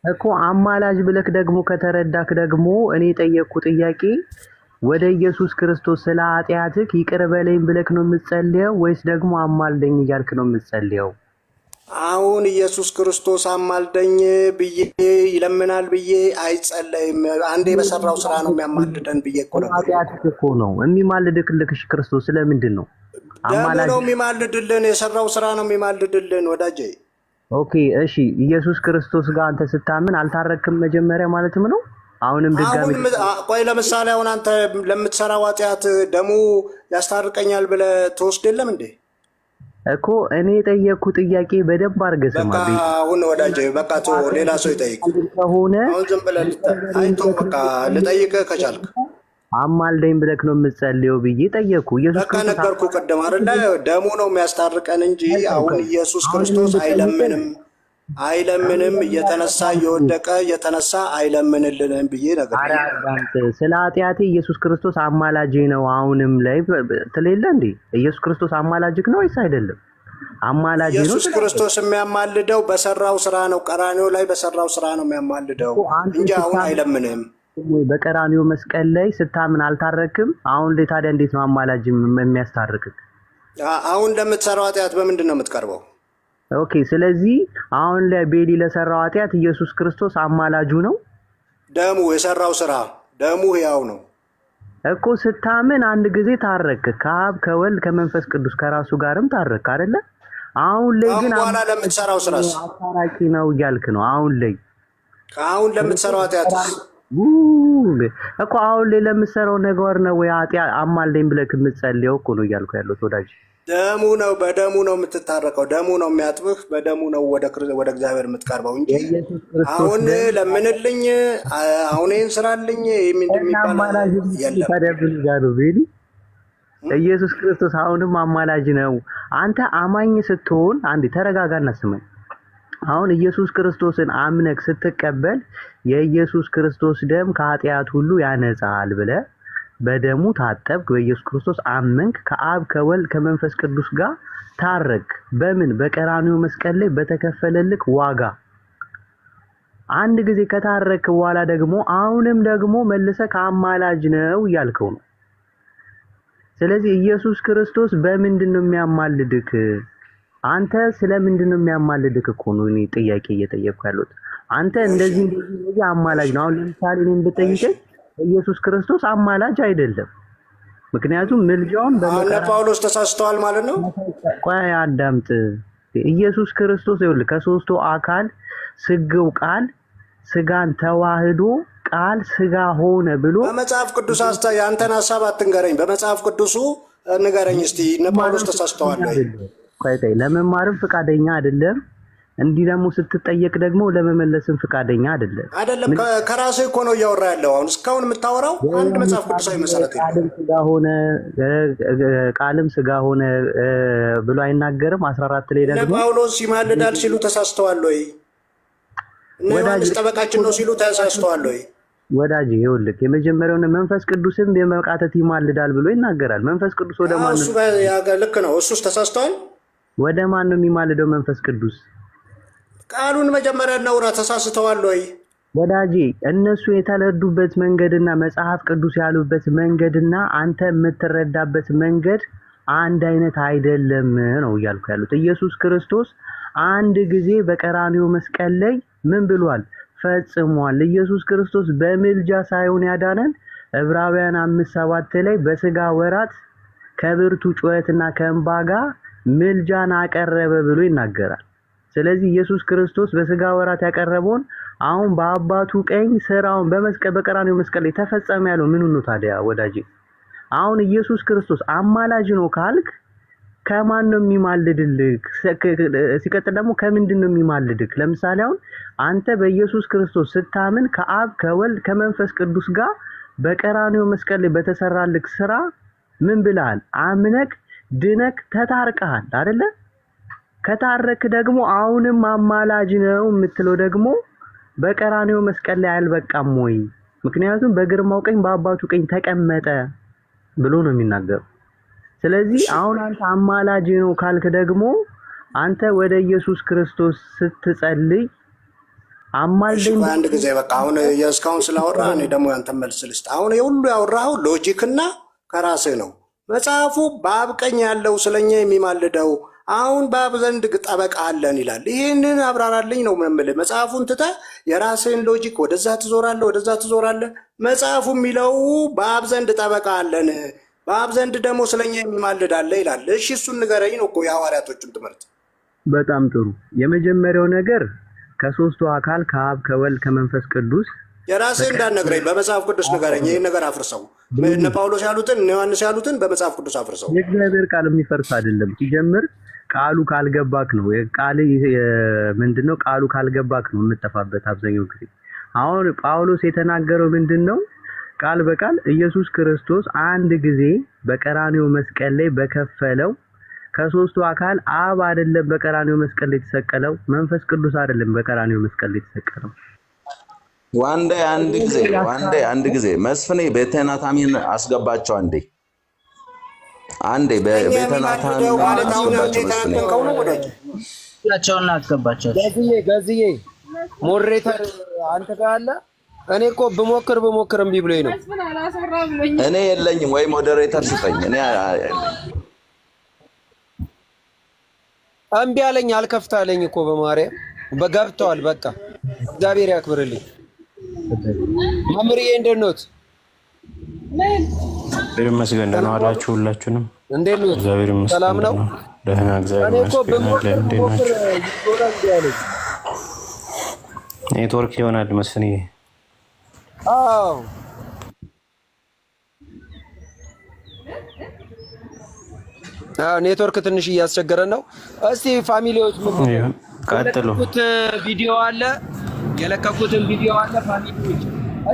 እኮ። አማላጅ ብለክ ደግሞ ከተረዳክ ደግሞ እኔ የጠየቅኩ ጥያቄ ወደ ኢየሱስ ክርስቶስ ስለ ኃጢአትህ ይቅር በለኝ ብለክ ነው የምትጸልየው ወይስ ደግሞ አማልደኝ እያልክ ነው የምትጸልየው? አሁን ኢየሱስ ክርስቶስ አማልደኝ ብዬ ይለምናል ብዬ አይጸለይም። አንዴ በሰራው ስራ ነው የሚያማልደን ብዬ እኮ ነው። ኃጢአትህ እኮ ነው የሚማልድልክሽ ክርስቶስ። ስለምንድን ነው አማላጅ ነው የሚማልድልን? የሰራው ስራ ነው የሚማልድልን ወዳጄ። ኦኬ እሺ፣ ኢየሱስ ክርስቶስ ጋር አንተ ስታምን አልታረክም መጀመሪያ ማለትም ነው? አሁንም ድጋሚ ቆይ፣ ለምሳሌ አሁን አንተ ለምትሰራው ኃጢአት ደሙ ያስታርቀኛል ብለህ ትወስድ የለም እንዴ? እኮ እኔ የጠየቅኩ ጥያቄ በደንብ አድርገህ ስማ። በቃ አሁን ወዳጄ በቃ ሌላ ሰው ይጠይቅ። ከሆነ አሁን ዝም ብለህ አይቶ በቃ ልጠይቅህ ከቻልክ አማልደኝ ብለክ ነው የምትጸልየው ብዬ ጠየቅኩ። ኢየሱስ በቃ ነገርኩ ቀደም አይደለ? ደሙ ነው የሚያስታርቀን እንጂ አሁን ኢየሱስ ክርስቶስ አይለምንም እየተነሳ እየወደቀ እየተነሳ አይለምንልንም ብዬ ነገር ስለ ኃጢአቴ ኢየሱስ ክርስቶስ አማላጅ ነው አሁንም ላይ ትሌለ እንዴ? ኢየሱስ ክርስቶስ አማላጅክ ነው ወይስ አይደለም? አማላጅ ነው። ኢየሱስ ክርስቶስ የሚያማልደው በሰራው ስራ ነው። ቀራንዮ ላይ በሰራው ስራ ነው የሚያማልደው እንጂ አሁን አይለምንም። በቀራንዮ መስቀል ላይ ስታምን አልታረክም? አሁን ላይ ታዲያ እንዴት ነው አማላጅ የሚያስታርክክ? አሁን ለምትሰራው ኃጢአት በምንድን ነው የምትቀርበው? ኦኬ፣ ስለዚህ አሁን ላይ ቤሊ ለሰራው ኃጢአት ኢየሱስ ክርስቶስ አማላጁ ነው። ደሙ የሰራው ስራ ደሙ ሕያው ነው እኮ። ስታምን አንድ ጊዜ ታረክ፣ ከአብ ከወልድ ከመንፈስ ቅዱስ ከራሱ ጋርም ታረክ አይደለ? አሁን ላይ ግን በኋላ ለምትሰራው ስራስ አታራቂ ነው እያልክ ነው። አሁን ለምትሰራው ኃጢአት እኮ አሁን ላይ ለምትሰራው ነገር ነው ወይ አማልደኝ ብለህ የምትጸልየው እኮ ነው እያልኩ ያለሁት ወዳጅ። ደሙ ነው፣ በደሙ ነው የምትታረቀው። ደሙ ነው የሚያጥብህ፣ በደሙ ነው ወደ እግዚአብሔር የምትቀርበው እንጂ አሁን ለምንልኝ አሁን ይህን ስራልኝ የሚባል የለም። ኢየሱስ ክርስቶስ አሁንም አማላጅ ነው። አንተ አማኝ ስትሆን አንዴ ተረጋጋና ስማኝ። አሁን ኢየሱስ ክርስቶስን አምነክ ስትቀበል የኢየሱስ ክርስቶስ ደም ከኃጢአት ሁሉ ያነጻል ብለህ በደሙ ታጠብክ፣ በኢየሱስ ክርስቶስ አመንክ፣ ከአብ ከወልድ ከመንፈስ ቅዱስ ጋር ታረክ። በምን? በቀራንዮ መስቀል ላይ በተከፈለልክ ዋጋ። አንድ ጊዜ ከታረክ በኋላ ደግሞ አሁንም ደግሞ መልሰህ ከአማላጅ ነው እያልከው ነው። ስለዚህ ኢየሱስ ክርስቶስ በምንድን ነው የሚያማልድክ? አንተ ስለምንድን ነው የሚያማልድክ እኮ ነው እኔ ጥያቄ እየጠየቅኩ ያለሁት። አንተ እንደዚህ አማላጅ ነው። አሁን ለምሳሌ እኔን ብጠይቀኝ ኢየሱስ ክርስቶስ አማላጅ አይደለም። ምክንያቱም ምልጃውን እነ ጳውሎስ ተሳስተዋል ማለት ነው። ቆይ አዳምጥ። ኢየሱስ ክርስቶስ ይኸውልህ ከሶስቱ አካል ስግው ቃል ስጋን ተዋህዶ ቃል ስጋ ሆነ ብሎ በመጽሐፍ ቅዱስ ያንተን ሐሳብ አትንገረኝ። በመጽሐፍ ቅዱሱ ንገረኝ እስቲ። እነ ጳውሎስ ተሳስተዋል ወይ? ቆይ ለመማርም ፈቃደኛ አይደለም። እንዲህ ደግሞ ስትጠየቅ ደግሞ ለመመለስም ፈቃደኛ አይደለም። ከራስህ እኮ ነው እያወራ ያለው። አሁን እስካሁን የምታወራው አንድ መጽሐፍ ቅዱሳዊ መሰረት ቃልም ስጋ ሆነ ብሎ አይናገርም። 14 ላይ ደግሞ ጳውሎስ ይማልዳል ሲሉ ተሳስተዋል ወይ? እነ ዮሐንስ ጠበቃችን ነው ሲሉ ተሳስተዋል ወይ? ወዳጅ ይኸውልህ የመጀመሪያውን መንፈስ ቅዱስም በመቃተት ይማልዳል ብሎ ይናገራል። መንፈስ ቅዱስ ወደ ማን ነው? ልክ ነው። እሱስ ተሳስተዋል። ወደ ማን ነው የሚማልደው መንፈስ ቅዱስ? ቃሉን መጀመሪያ እናውራ። ተሳስተዋል ወይ? ወዳጄ እነሱ የተረዱበት መንገድና መጽሐፍ ቅዱስ ያሉበት መንገድና አንተ የምትረዳበት መንገድ አንድ አይነት አይደለም ነው እያልኩ ያሉት። ኢየሱስ ክርስቶስ አንድ ጊዜ በቀራንዮ መስቀል ላይ ምን ብሏል? ፈጽሟል። ኢየሱስ ክርስቶስ በምልጃ ሳይሆን ያዳነን ዕብራውያን 5:7 ላይ በስጋ ወራት ከብርቱ ጩኸትና ከእንባ ጋር ምልጃን አቀረበ ብሎ ይናገራል። ስለዚህ ኢየሱስ ክርስቶስ በስጋ ወራት ያቀረበውን አሁን በአባቱ ቀኝ ስራውን በቀራንዮ መስቀል ላይ ተፈጸመ ያለው ምኑ ነው ታዲያ ወዳጄ? አሁን ኢየሱስ ክርስቶስ አማላጅ ነው ካልክ ከማን ነው የሚማልድልህ? ሲቀጥል ደግሞ ከምንድን ነው የሚማልድህ? ለምሳሌ አሁን አንተ በኢየሱስ ክርስቶስ ስታምን ከአብ ከወልድ ከመንፈስ ቅዱስ ጋር በቀራንዮ መስቀል ላይ በተሰራልክ ስራ ምን ብለሃል? አምነክ ድነክ ተታርቀሃል አይደለ? ከታረክ ደግሞ አሁንም አማላጅ ነው የምትለው ደግሞ በቀራንዮ መስቀል ላይ አልበቃም ወይ? ምክንያቱም በግርማው ቀኝ በአባቱ ቀኝ ተቀመጠ ብሎ ነው የሚናገረው። ስለዚህ አሁን አንተ አማላጅ ነው ካልክ ደግሞ አንተ ወደ ኢየሱስ ክርስቶስ ስትጸልይ አማልደኝ አንድ ጊዜ በቃ አሁን እስካሁን ስላወራ እኔ ደግሞ ያንተን መልስ ልስጥ። አሁን የሁሉ ያወራው ሎጂክና ከራስህ ነው። መጽሐፉ በአብ ቀኝ ያለው ስለኛ የሚማልደው አሁን በአብ ዘንድ ጠበቃ አለን ይላል። ይህንን አብራራልኝ ነው የምልህ። መጽሐፉን ትተህ የራስህን ሎጂክ ወደዛ ትዞራለህ። መጽሐፉ የሚለው በአብ ዘንድ ጠበቃ አለን፣ በአብ ዘንድ ደግሞ ስለኛ የሚማልድ አለ ይላል። እሺ እሱን ንገረኝ ነው እኮ የሐዋርያቶቹን ትምህርት። በጣም ጥሩ። የመጀመሪያው ነገር ከሶስቱ አካል ከአብ ከወልድ ከመንፈስ ቅዱስ የራስህ እንዳትነግረኝ በመጽሐፍ ቅዱስ ንገረኝ። ይህን ነገር አፍርሰው። እነ ጳውሎስ ያሉትን እነ ዮሐንስ ያሉትን በመጽሐፍ ቅዱስ አፍርሰው። የእግዚአብሔር ቃል የሚፈርስ አይደለም። ሲጀምር ቃሉ ካልገባክ ነው። ቃል ምንድነው? ቃሉ ካልገባክ ነው የምጠፋበት አብዛኛው ጊዜ። አሁን ጳውሎስ የተናገረው ምንድነው? ቃል በቃል ኢየሱስ ክርስቶስ አንድ ጊዜ በቀራንዮ መስቀል ላይ በከፈለው ከሶስቱ አካል አብ አይደለም በቀራንዮ መስቀል ላይ የተሰቀለው፣ መንፈስ ቅዱስ አይደለም በቀራንዮ መስቀል ላይ የተሰቀለው። አንድ ጊዜ መስፍኔ ቤተናታሚን አስገባቸው። አንዴ ቤተናታን አስገባቸው። መስፍኔ ያቸውና አስገባቸው። ገዝዬ ሞዴሬተር አንተ ጋር አለ። እኔ እኮ ብሞክር እምቢ ብሎኝ ነው። እኔ የለኝም ወይ ሞዴሬተር ስጠኝ። እኔ እምቢ አለኝ፣ አልከፍት አለኝ እኮ በማርያም በገብተዋል። በቃ እግዚአብሔር ያክብርልኝ። መምሪዬ እንደት ኖት? እግዚአብሔር ይመስገን። ደህና ዋላችሁ ሁላችሁንም? እንዴት ኖት? እግዚአብሔር ይመስገን። ሰላም ነው? ደህና እግዚአብሔር ይመስገን። እንዴት ናችሁ? ኔትወርክ ይሆናል መስፍኔ። አዎ ኔትወርክ ትንሽ እያስቸገረን ነው። እስቲ ፋሚሊዎች ቀጥሉ። የለቀኩትን ቪዲዮ አለ ፋሚሊዎች፣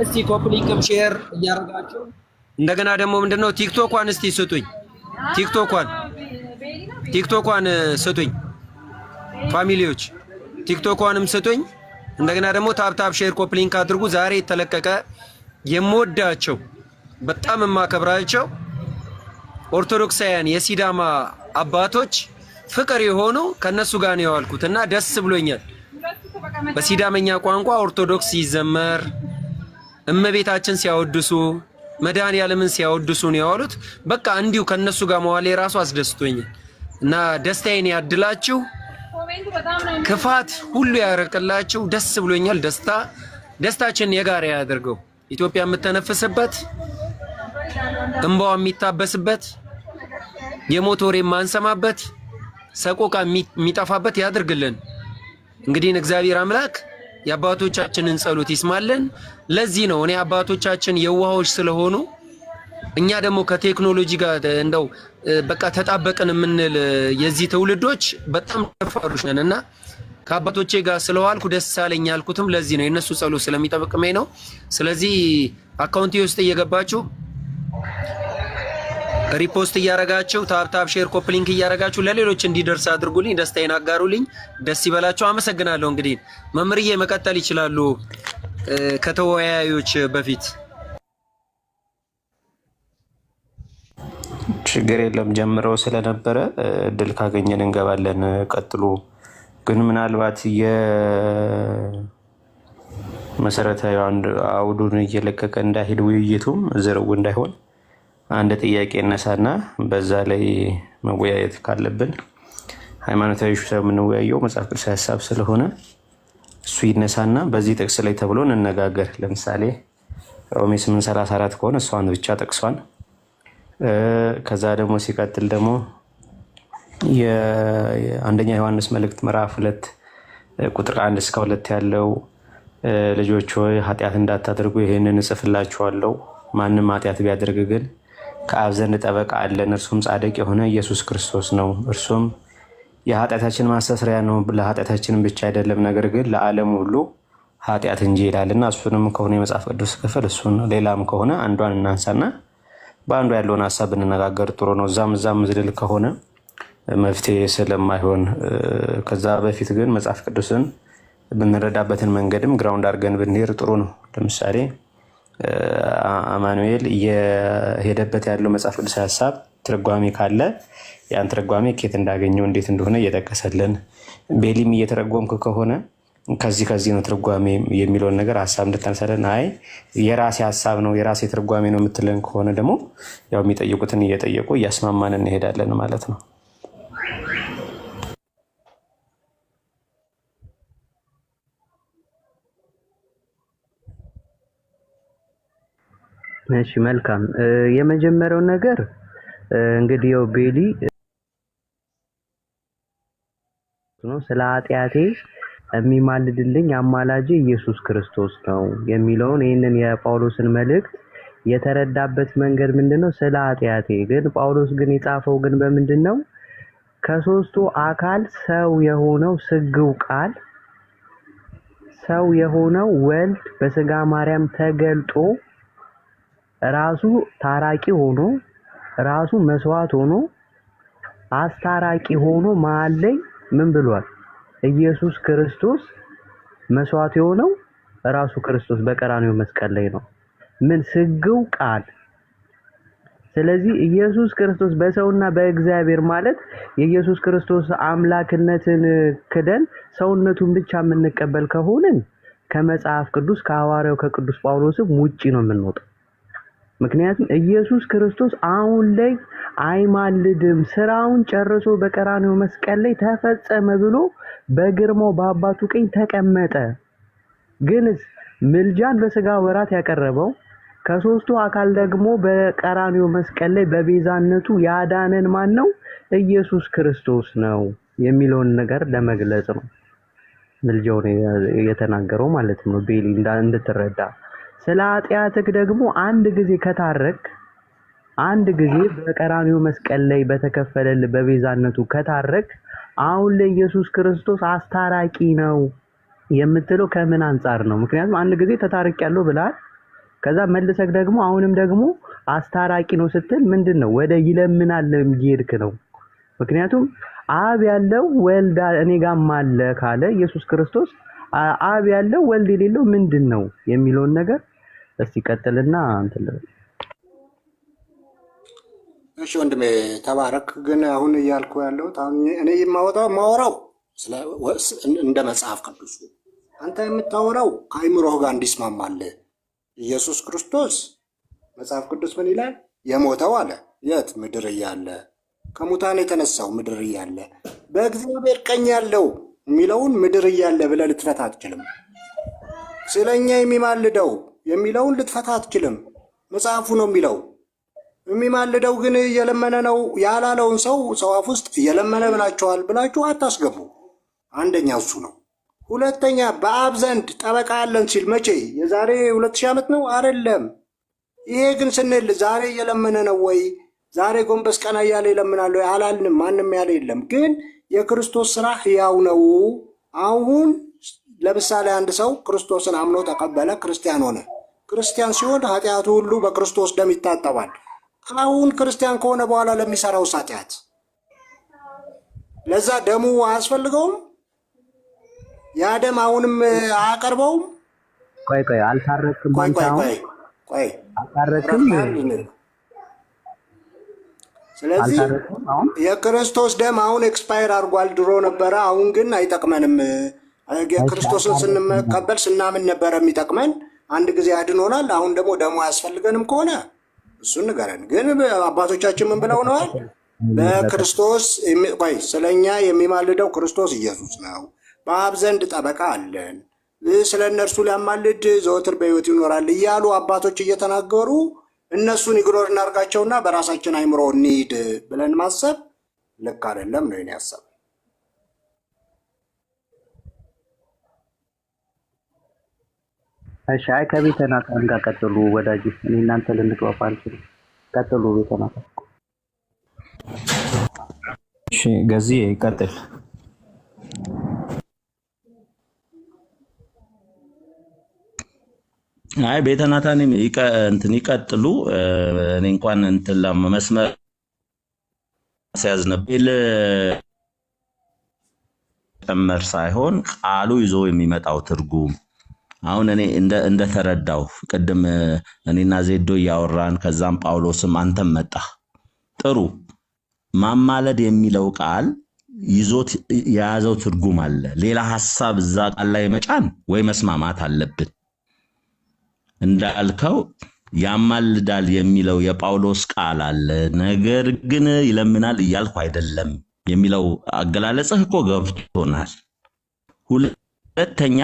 እስቲ ኮፕሊክም ሼር እያደረጋችሁ እንደገና ደግሞ ምንድነው ቲክቶኳን እስቲ ስጡኝ። ቲክቶኳን ስጡኝ ፋሚሊዎች፣ ቲክቶኳንም ስጡኝ። እንደገና ደግሞ ታፕ ሼር ኮፕሊንክ አድርጉ። ዛሬ የተለቀቀ የምወዳቸው በጣም የማከብራቸው ኦርቶዶክሳውያን የሲዳማ አባቶች ፍቅር የሆኑ ከነሱ ጋር ነው የዋልኩት እና ደስ ብሎኛል። በሲዳመኛ ቋንቋ ኦርቶዶክስ ሲዘመር እመቤታችን ሲያወድሱ መድኃኔዓለምን ሲያወድሱ ነው የዋሉት። በቃ እንዲሁ ከነሱ ጋር መዋል የራሱ አስደስቶኛል እና ደስታዬን ያድላችሁ፣ ክፋት ሁሉ ያረቅላችሁ። ደስ ብሎኛል። ደስታችን የጋራ ያደርገው። ኢትዮጵያ የምትተነፍስበት እንባዋ የሚታበስበት የሞት ወሬ የማንሰማበት ሰቆቃ የሚጠፋበት ያድርግልን። እንግዲህ እግዚአብሔር አምላክ የአባቶቻችንን ጸሎት ይስማልን። ለዚህ ነው እኔ አባቶቻችን የዋሆች ስለሆኑ እኛ ደግሞ ከቴክኖሎጂ ጋር እንደው በቃ ተጣበቅን የምንል የዚህ ትውልዶች በጣም ደፋሮች ነን እና ከአባቶቼ ጋር ስለዋልኩ ደስ አለኝ ያልኩትም ለዚህ ነው። የነሱ ጸሎት ስለሚጠብቅመኝ ነው። ስለዚህ አካውንቴ ውስጥ እየገባችሁ ሪፖስት እያረጋችሁ ታፕ ሼር ኮፕሊንክ እያረጋችሁ ለሌሎች እንዲደርስ አድርጉልኝ። ደስታዬን አጋሩልኝ። ደስ ይበላችሁ። አመሰግናለሁ። እንግዲህ መምርዬ መቀጠል ይችላሉ ከተወያዮች በፊት። ችግር የለም ጀምረው ስለነበረ እድል ካገኘን እንገባለን። ቀጥሉ። ግን ምናልባት የመሰረታዊ አውዱን እየለቀቀ እንዳይሄድ ውይይቱም ዝርው እንዳይሆን አንድ ጥያቄ እነሳና በዛ ላይ መወያየት ካለብን ሃይማኖታዊ ሹ የምንወያየው መጽሐፍ ቅዱስ ሀሳብ ስለሆነ እሱ ይነሳና በዚህ ጥቅስ ላይ ተብሎ እንነጋገር። ለምሳሌ ሮሜ 8:34 ከሆነ እሷን ብቻ ጠቅሷን። ከዛ ደግሞ ሲቀጥል ደግሞ የአንደኛ ዮሐንስ መልእክት ምዕራፍ 2 ቁጥር 1 እስከ 2 ያለው ልጆች ሆይ ኃጢአት እንዳታደርጉ ይሄንን እጽፍላችኋለሁ፣ ማንም ኃጢአት ቢያደርግ ግን ከአብ ዘንድ ጠበቃ አለን፣ እርሱም ጻድቅ የሆነ ኢየሱስ ክርስቶስ ነው። እርሱም የኃጢአታችን ማስተስሪያ ነው፣ ለኃጢአታችን ብቻ አይደለም ነገር ግን ለዓለም ሁሉ ኃጢአት እንጂ ይላልና እሱንም ከሆነ የመጽሐፍ ቅዱስ ክፍል እሱን ሌላም ከሆነ አንዷን እናንሳና በአንዱ ያለውን ሀሳብ ብንነጋገር ጥሩ ነው። እዛም ዝልል ከሆነ መፍትሄ ስለማይሆን ከዛ በፊት ግን መጽሐፍ ቅዱስን ብንረዳበትን መንገድም ግራውንድ አድርገን ብንሄድ ጥሩ ነው። ለምሳሌ አማኑኤል እየሄደበት ያለው መጽሐፍ ቅዱስ ሀሳብ ትርጓሜ ካለ ያን ትርጓሜ ከየት እንዳገኘው እንዴት እንደሆነ እየጠቀሰልን፣ ቤሊም እየተረጎምክ ከሆነ ከዚህ ነው ትርጓሜ የሚለውን ነገር ሀሳብ እንድታነሳለን። አይ የራሴ ሀሳብ ነው የራሴ ትርጓሜ ነው የምትለን ከሆነ ደግሞ ያው የሚጠይቁትን እየጠየቁ እያስማማን እንሄዳለን ማለት ነው። እሺ መልካም። የመጀመሪያው ነገር እንግዲህ ያው ቤሊ ነው ስለ ኃጢአቴ የሚማልድልኝ አማላጄ ኢየሱስ ክርስቶስ ነው የሚለውን ይህንን የጳውሎስን መልእክት የተረዳበት መንገድ ምንድነው? ስለ ኃጢአቴ ግን ጳውሎስ ግን የጻፈው ግን በምንድነው? ከሶስቱ አካል ሰው የሆነው ስግው ቃል ሰው የሆነው ወልድ በስጋ ማርያም ተገልጦ ራሱ ታራቂ ሆኖ ራሱ መስዋዕት ሆኖ አስታራቂ ሆኖ መሀል ላይ ምን ብሏል? ኢየሱስ ክርስቶስ መስዋዕት የሆነው ራሱ ክርስቶስ በቀራንዮ መስቀል ላይ ነው። ምን ስግው ቃል። ስለዚህ ኢየሱስ ክርስቶስ በሰውና በእግዚአብሔር ማለት የኢየሱስ ክርስቶስ አምላክነትን ክደን ሰውነቱን ብቻ የምንቀበል ከሆነን ከመጽሐፍ ቅዱስ ከሐዋርያው ከቅዱስ ጳውሎስም ውጪ ነው የምንወጣው። ምክንያቱም ኢየሱስ ክርስቶስ አሁን ላይ አይማልድም፣ ስራውን ጨርሶ በቀራንዮ መስቀል ላይ ተፈጸመ ብሎ በግርማው በአባቱ ቀኝ ተቀመጠ። ግንስ ምልጃን በስጋ ወራት ያቀረበው ከሶስቱ አካል ደግሞ በቀራንዮ መስቀል ላይ በቤዛነቱ ያዳነን ማን ነው? ኢየሱስ ክርስቶስ ነው የሚለውን ነገር ለመግለጽ ነው ምልጃውን የተናገረው ማለት ነው። ቤሊ እንድትረዳ ስለ ኃጢአትህ ደግሞ አንድ ጊዜ ከታረክ አንድ ጊዜ በቀራንዮ መስቀል ላይ በተከፈለል በቤዛነቱ ከታረክ አሁን ለኢየሱስ ክርስቶስ አስታራቂ ነው የምትለው ከምን አንፃር ነው? ምክንያቱም አንድ ጊዜ ተታርቂያለሁ ብለሃል። ከዛ መልሰክ ደግሞ አሁንም ደግሞ አስታራቂ ነው ስትል ምንድነው? ወደ ይለምናል እየሄድክ ነው። ምክንያቱም አብ ያለው ወልድ እኔ ጋርም አለ ካለ ኢየሱስ ክርስቶስ አብ ያለው ወልድ የሌለው ምንድነው የሚለውን ነገር እስቲ ቀጥልና እንትን ልበል። እሺ ወንድሜ ተባረክ። ግን አሁን እያልኩ ያለሁት አሁን እኔ የማወራው እንደ መጽሐፍ ቅዱስ አንተ የምታወራው ከአይምሮህ ጋር እንዲስማማልህ። ኢየሱስ ክርስቶስ መጽሐፍ ቅዱስ ምን ይላል? የሞተው አለ የት? ምድር እያለ ከሙታን የተነሳው ምድር እያለ በእግዚአብሔር ቀኝ ያለው የሚለውን ምድር እያለ ብለህ ልትፈታ አትችልም። ስለኛ የሚማልደው የሚለውን ልትፈታ አትችልም። መጽሐፉ ነው የሚለው። የሚማልደው ግን እየለመነ ነው ያላለውን ሰው አፍ ውስጥ እየለመነ ብላችሁ አታስገቡ። አንደኛው እሱ ነው። ሁለተኛ በአብ ዘንድ ጠበቃ አለን ሲል መቼ? የዛሬ 2000 ዓመት ነው አይደለም። ይሄ ግን ስንል ዛሬ እየለመነ ነው ወይ? ዛሬ ጎንበስ ቀና እያለ ይለምናል ወይ አላልንም። ማንም ያለ የለም። ግን የክርስቶስ ስራ ሕያው ነው። አሁን ለምሳሌ አንድ ሰው ክርስቶስን አምኖ ተቀበለ፣ ክርስቲያን ሆነ። ክርስቲያን ሲሆን ኃጢአቱ ሁሉ በክርስቶስ ደም ይታጠባል። አሁን ክርስቲያን ከሆነ በኋላ ለሚሰራው ኃጢአት ለዛ ደሙ አያስፈልገውም? ያ ደም አሁንም አያቀርበውም? ቆይ አልታረክም። ቆይ አልታረክም። ስለዚህ የክርስቶስ ደም አሁን ኤክስፓየር አድርጓል። ድሮ ነበረ፣ አሁን ግን አይጠቅመንም። የክርስቶስን ስንቀበል ስናምን ነበረ የሚጠቅመን። አንድ ጊዜ አድኖናል። አሁን ደግሞ ደሙ አያስፈልገንም ከሆነ እሱን ንገረን። ግን አባቶቻችን ምን ብለው ነዋል? በክርስቶስ ስለኛ የሚማልደው ክርስቶስ ኢየሱስ ነው። በአብ ዘንድ ጠበቃ አለን፣ ስለ እነርሱ ሊያማልድ ዘወትር በሕይወት ይኖራል እያሉ አባቶች እየተናገሩ እነሱን ኢግኖር እናርጋቸውና በራሳችን አይምሮ እንሂድ ብለን ማሰብ ልክ አይደለም ነው የኔ ሀሳብ። እሺ፣ አይ ከቤተ ናታን ጋር ቀጥሉ ወዳጅ። እኔ እናንተ ልንግባባ አንችልም። ቀጥሉ ቤተ ናታን። እሺ ገዚህ ይቀጥል። አይ ቤተ ናታን ይቀጥሉ። እኔ እንኳን እንትን ለመስመር ሲያዝ ነበር ጨመር ሳይሆን ቃሉ ይዞ የሚመጣው ትርጉም አሁን እኔ እንደተረዳው ቅድም እኔና ዜዶ እያወራን ከዛም ጳውሎስም አንተም መጣ። ጥሩ ማማለድ የሚለው ቃል ይዞት የያዘው ትርጉም አለ። ሌላ ሐሳብ እዛ ቃል ላይ መጫን ወይ መስማማት አለብን። እንዳልከው ያማልዳል የሚለው የጳውሎስ ቃል አለ፣ ነገር ግን ይለምናል እያልኩ አይደለም የሚለው አገላለጽህ እኮ ገብቶናል። ሁለተኛ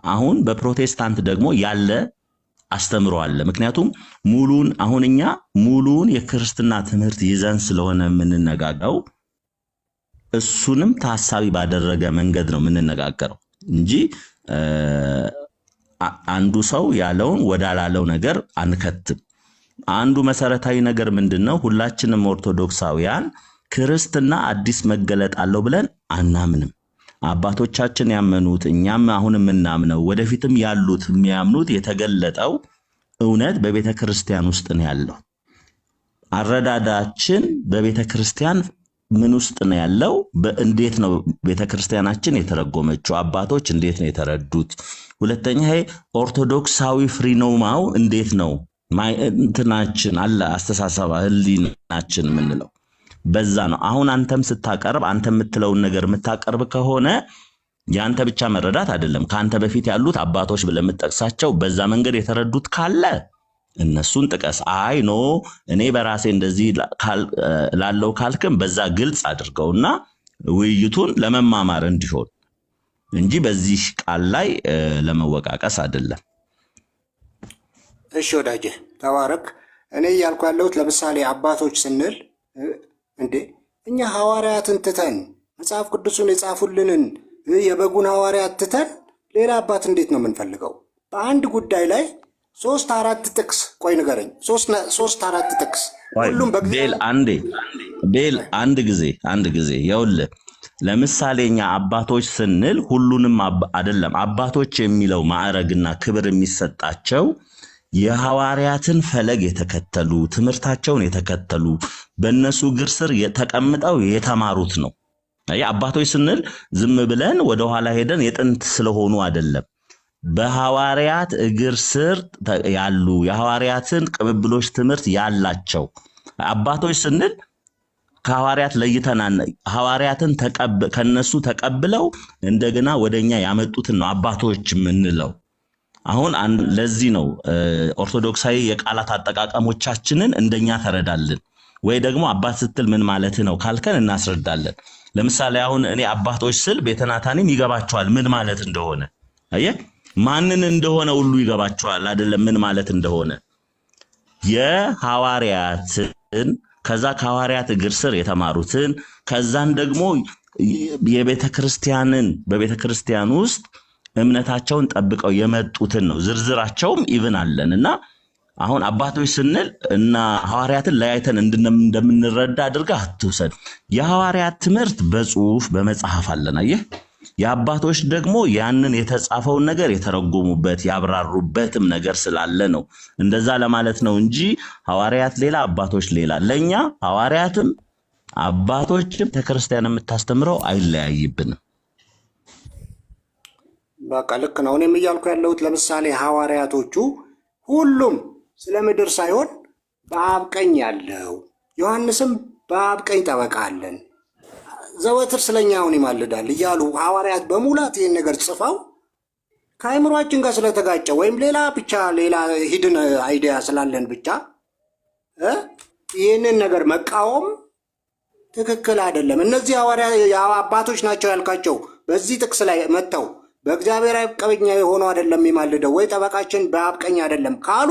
አሁን በፕሮቴስታንት ደግሞ ያለ አስተምሮ አለ። ምክንያቱም ሙሉን አሁን እኛ ሙሉን የክርስትና ትምህርት ይዘን ስለሆነ የምንነጋገረው እሱንም ታሳቢ ባደረገ መንገድ ነው የምንነጋገረው እንጂ አንዱ ሰው ያለውን ወዳላለው ነገር አንከትም። አንዱ መሰረታዊ ነገር ምንድነው? ሁላችንም ኦርቶዶክሳውያን ክርስትና አዲስ መገለጥ አለው ብለን አናምንም። አባቶቻችን ያመኑት እኛም አሁን የምናምነው ወደፊትም ያሉት የሚያምኑት የተገለጠው እውነት በቤተ ክርስቲያን ውስጥ ነው ያለው። አረዳዳችን በቤተ ክርስቲያን ምን ውስጥ ነው ያለው? እንዴት ነው ቤተ ክርስቲያናችን የተረጎመችው? አባቶች እንዴት ነው የተረዱት? ሁለተኛ ይሄ ኦርቶዶክሳዊ ፍሪኖማው እንዴት ነው እንትናችን አለ አስተሳሰባ ህሊናችን ምንለው በዛ ነው። አሁን አንተም ስታቀርብ አንተ የምትለውን ነገር የምታቀርብ ከሆነ ያንተ ብቻ መረዳት አይደለም። ካንተ በፊት ያሉት አባቶች ብለህ የምትጠቅሳቸው በዛ መንገድ የተረዱት ካለ እነሱን ጥቀስ። አይ ኖ እኔ በራሴ እንደዚህ ላለው ካልክም በዛ ግልጽ አድርገውና ውይይቱን ለመማማር እንዲሆን እንጂ በዚህ ቃል ላይ ለመወቃቀስ አይደለም። እሺ ወዳጄ ተባረክ። እኔ እያልኩ ያለሁት ለምሳሌ አባቶች ስንል እንዴ እኛ ሐዋርያትን ትተን መጽሐፍ ቅዱስን የጻፉልንን የበጉን ሐዋርያት ትተን ሌላ አባት እንዴት ነው የምንፈልገው? በአንድ ጉዳይ ላይ 3-4 ጥቅስ ቆይ ንገረኝ። 3-4 ጥቅስ ሁሉም ቤል አንድ ጊዜ ይኸውልህ፣ ለምሳሌ እኛ አባቶች ስንል ሁሉንም አይደለም። አባቶች የሚለው ማዕረግና ክብር የሚሰጣቸው የሐዋርያትን ፈለግ የተከተሉ ትምህርታቸውን የተከተሉ በእነሱ እግር ስር ተቀምጠው የተማሩት ነው። አባቶች ስንል ዝም ብለን ወደ ኋላ ሄደን የጥንት ስለሆኑ አይደለም። በሐዋርያት እግር ስር ያሉ የሐዋርያትን ቅብብሎች ትምህርት ያላቸው አባቶች ስንል ከሐዋርያት ለይተናል። ሐዋርያትን ከነሱ ተቀብለው እንደገና ወደኛ ያመጡትን ነው አባቶች የምንለው። አሁን ለዚህ ነው ኦርቶዶክሳዊ የቃላት አጠቃቀሞቻችንን እንደኛ ተረዳልን። ወይ ደግሞ አባት ስትል ምን ማለት ነው ካልከን እናስረዳለን። ለምሳሌ አሁን እኔ አባቶች ስል ቤተናታንም ይገባቸዋል ምን ማለት እንደሆነ። አየህ ማንን እንደሆነ ሁሉ ይገባቸዋል አይደለም ምን ማለት እንደሆነ። የሐዋርያትን ከዛ ከሐዋርያት እግር ስር የተማሩትን ከዛን ደግሞ የቤተክርስቲያንን በቤተክርስቲያን ውስጥ እምነታቸውን ጠብቀው የመጡትን ነው። ዝርዝራቸውም ኢቭን አለንና አሁን አባቶች ስንል እና ሐዋርያትን ለያይተን እንደምንረዳ አድርጋ አትውሰድ። የሐዋርያት ትምህርት በጽሁፍ በመጽሐፍ አለና አየህ፣ የአባቶች ደግሞ ያንን የተጻፈውን ነገር የተረጎሙበት ያብራሩበትም ነገር ስላለ ነው። እንደዛ ለማለት ነው እንጂ ሐዋርያት ሌላ አባቶች ሌላ። ለኛ ሐዋርያትም አባቶችም ቤተክርስቲያን የምታስተምረው አይለያይብንም። በቃ ልክ ነው። እኔም እያልኩ ያለሁት ለምሳሌ ሐዋርያቶቹ ሁሉም ስለ ምድር ሳይሆን በአብ ቀኝ ያለው ዮሐንስም በአብ ቀኝ ጠበቃ አለን ዘወትር ስለኛ አሁን ይማልዳል እያሉ ሐዋርያት በሙላት ይህን ነገር ጽፈው ከአይምሯችን ጋር ስለተጋጨ ወይም ሌላ ሂድን አይዲያ ስላለን ብቻ ይህንን ነገር መቃወም ትክክል አይደለም። እነዚህ ሐዋርያ አባቶች ናቸው ያልካቸው በዚህ ጥቅስ ላይ መጥተው በእግዚአብሔር አብ ቀኝ የሆነው አይደለም የሚማልደው ወይ ጠበቃችን በአብ ቀኝ አይደለም ካሉ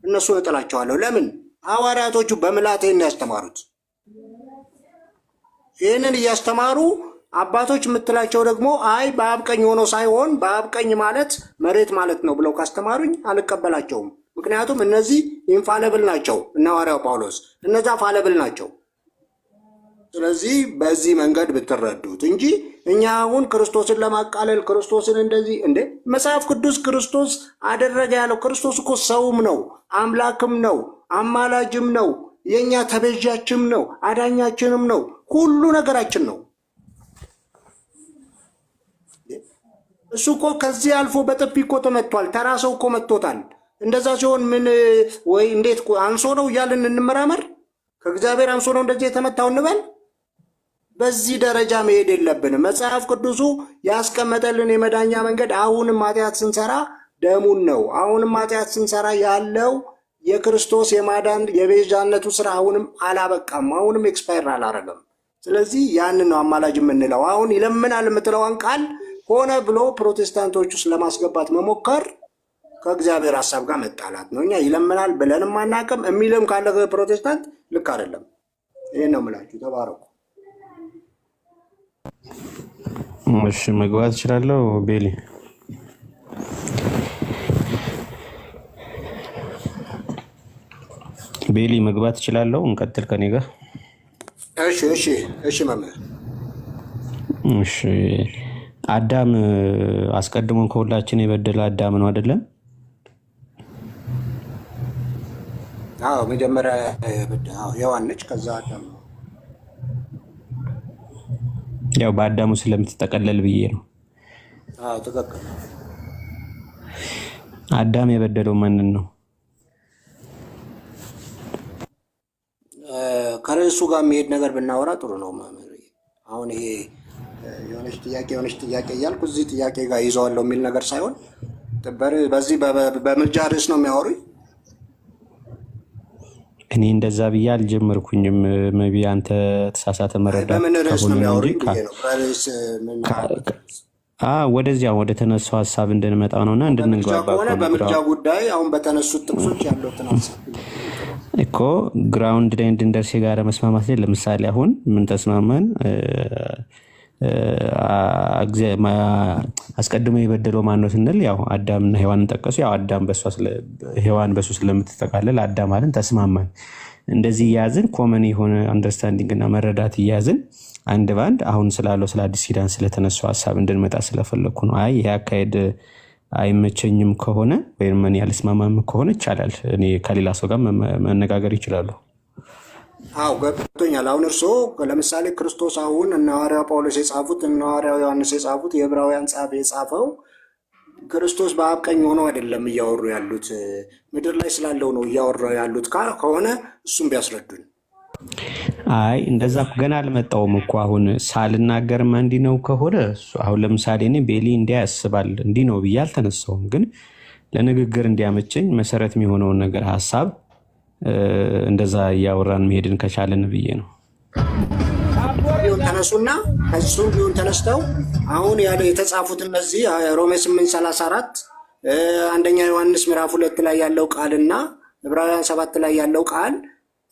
እነሱን እጥላቸዋለሁ። ለምን? ሐዋርያቶቹ በምላት ይህን ያስተማሩት። ይህንን እያስተማሩ አባቶች የምትላቸው ደግሞ አይ በአብ ቀኝ ሆኖ ሳይሆን በአብ ቀኝ ማለት መሬት ማለት ነው ብለው ካስተማሩኝ አልቀበላቸውም። ምክንያቱም እነዚህ ኢንፋለብል ናቸው እነ ሐዋርያው ጳውሎስ፣ እነዛ ፋለብል ናቸው። ስለዚህ በዚህ መንገድ ብትረዱት እንጂ እኛ አሁን ክርስቶስን ለማቃለል ክርስቶስን እንደዚህ እንደ መጽሐፍ ቅዱስ ክርስቶስ አደረገ ያለው ክርስቶስ እኮ ሰውም ነው አምላክም ነው አማላጅም ነው የኛ ተቤዣችም ነው አዳኛችንም ነው ሁሉ ነገራችን ነው። እሱ እኮ ከዚህ አልፎ በጥፊ እኮ ተመቷል። ተራ ሰው እኮ መጥቶታል። እንደዛ ሲሆን ምን ወይ እንዴት አንሶ ነው እያልን እንመራመር? ከእግዚአብሔር አንሶ ነው እንደዚህ የተመታው እንበል? በዚህ ደረጃ መሄድ የለብንም። መጽሐፍ ቅዱሱ ያስቀመጠልን የመዳኛ መንገድ አሁንም ኃጢአት ስንሰራ ደሙን ነው። አሁንም ኃጢአት ስንሰራ ያለው የክርስቶስ የማዳን የቤዛነቱ ስራ አሁንም አላበቃም። አሁንም ኤክስፓየር አላረገም። ስለዚህ ያንን ነው አማላጅ የምንለው። አሁን ይለምናል የምትለዋን ቃል ሆነ ብሎ ፕሮቴስታንቶች ውስጥ ለማስገባት መሞከር ከእግዚአብሔር ሐሳብ ጋር መጣላት ነው። እኛ ይለምናል ብለንም አናውቅም። የሚልም ካለ ፕሮቴስታንት ልክ አይደለም። ይሄን ነው የምላችሁ። ተባረኩ። እሺ መግባት እችላለሁ? ቤሊ መግባት እችላለሁ? እንቀጥል ከኔ ጋር። እሺ መምህር። እሺ አዳም አስቀድሞ ከሁላችን የበደለ አዳም ነው አይደለም? አዎ መጀመሪያ ሔዋን ነች፣ ከዛ አዳም ነው። ያው በአዳሙ ስለምትጠቀለል ብዬ ነው። አዎ ትክክል። አዳም የበደለው ማንን ነው? ከርዕሱ ጋር የሚሄድ ነገር ብናወራ ጥሩ ነው። አሁን ይሄ የሆነች ጥያቄ እያልኩ እዚህ ጥያቄ ጋር ይዘዋለሁ የሚል ነገር ሳይሆን በዚህ በምልጃ ርዕስ ነው የሚያወሩኝ። እኔ እንደዛ ብዬ አልጀመርኩኝም። መቢ አንተ ተሳሳተ መረዳት። በምን ርዕስ ነው የሚያወሩኝ? ወደዚያ ወደ ተነሳው ሀሳብ እንድንመጣ ነውና እንድንግባባ ከሆነ በምልጃ ጉዳይ አሁን በተነሱት ጥቅሶች ያለውን ሀሳብ እኮ ግራውንድ ላይ እንድንደርስ የጋራ መስማማት ላይ ለምሳሌ አሁን ምን ተስማማን? አስቀድሞ የበደለው ማን ነው ስንል ያው አዳምና ሔዋንን ጠቀሱ። ያው ሔዋን በሱ ስለምትጠቃለል አዳም አለን፣ ተስማማን። እንደዚህ እያያዝን ኮመን የሆነ አንደርስታንዲንግ እና መረዳት እያያዝን አንድ ባንድ አሁን ስላለው ስለ አዲስ ኪዳን ስለተነሳው ሀሳብ እንድንመጣ ስለፈለግኩ ነው። አይ ይሄ አካሄድ አይመቸኝም ከሆነ ወይም እኔ አልስማማም ከሆነ ይቻላል፣ እኔ ከሌላ ሰው ጋር መነጋገር ይችላሉ። አዎ ገብቶኛል። አሁን እርስዎ ለምሳሌ ክርስቶስ አሁን እነ ሐዋርያው ጳውሎስ የጻፉት እነ ሐዋርያው ዮሐንስ የጻፉት የዕብራውያን ጸሐፊ የጻፈው ክርስቶስ በአብ ቀኝ ሆኖ አይደለም እያወሩ ያሉት፣ ምድር ላይ ስላለው ነው እያወሩ ያሉት ከሆነ እሱም ቢያስረዱን። አይ እንደዛ ገና አልመጣውም እኮ አሁን ሳልናገርማ እንዲህ ነው ከሆነ አሁን ለምሳሌ እኔ ቤሊ እንዲያ ያስባል እንዲህ ነው ብዬ አልተነሳውም፣ ግን ለንግግር እንዲያመቸኝ መሰረት የሚሆነውን ነገር ሀሳብ እንደዛ እያወራን መሄድን ከቻለን ብዬ ነው። ቢሆን ተነሱና ከሱም ቢሆን ተነስተው አሁን ያለ የተጻፉት እነዚህ ሮሜ 8:34 አንደኛ ዮሐንስ ምዕራፍ 2 ላይ ያለው ቃልና ዕብራውያን 7 ላይ ያለው ቃል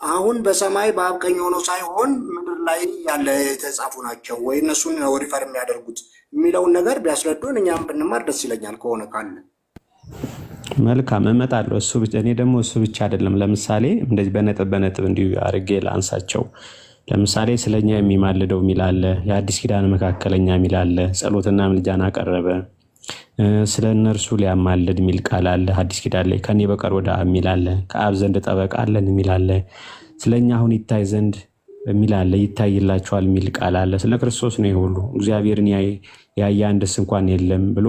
አሁን በሰማይ በአብ ቀኝ ሆኖ ሳይሆን ምድር ላይ ያለ የተጻፉ ናቸው ወይ እነሱን ሪፈር የሚያደርጉት የሚለውን ነገር ቢያስረዱን እኛም ብንማር ደስ ይለኛል ከሆነ ካለ መልካም እመጣለሁ። እኔ ደግሞ እሱ ብቻ አይደለም። ለምሳሌ እንደዚህ በነጥብ እንዲሁ አድርጌ ላንሳቸው። ለምሳሌ ስለኛ የሚማልደው የሚላለ የአዲስ ኪዳን መካከለኛ የሚላለ ጸሎትና ምልጃን አቀረበ፣ ስለ እነርሱ ሊያማልድ የሚል ቃል አለ አዲስ ኪዳን ላይ። ከኔ በቀር ወደ አብ የሚላለ፣ ከአብ ዘንድ ጠበቃ አለን የሚላለ፣ ስለኛ አሁን ይታይ ዘንድ የሚላለ፣ ይታይላቸዋል የሚል ቃል አለ። ስለ ክርስቶስ ነው ሁሉ እግዚአብሔርን ያየ አንድስ እንኳን የለም ብሎ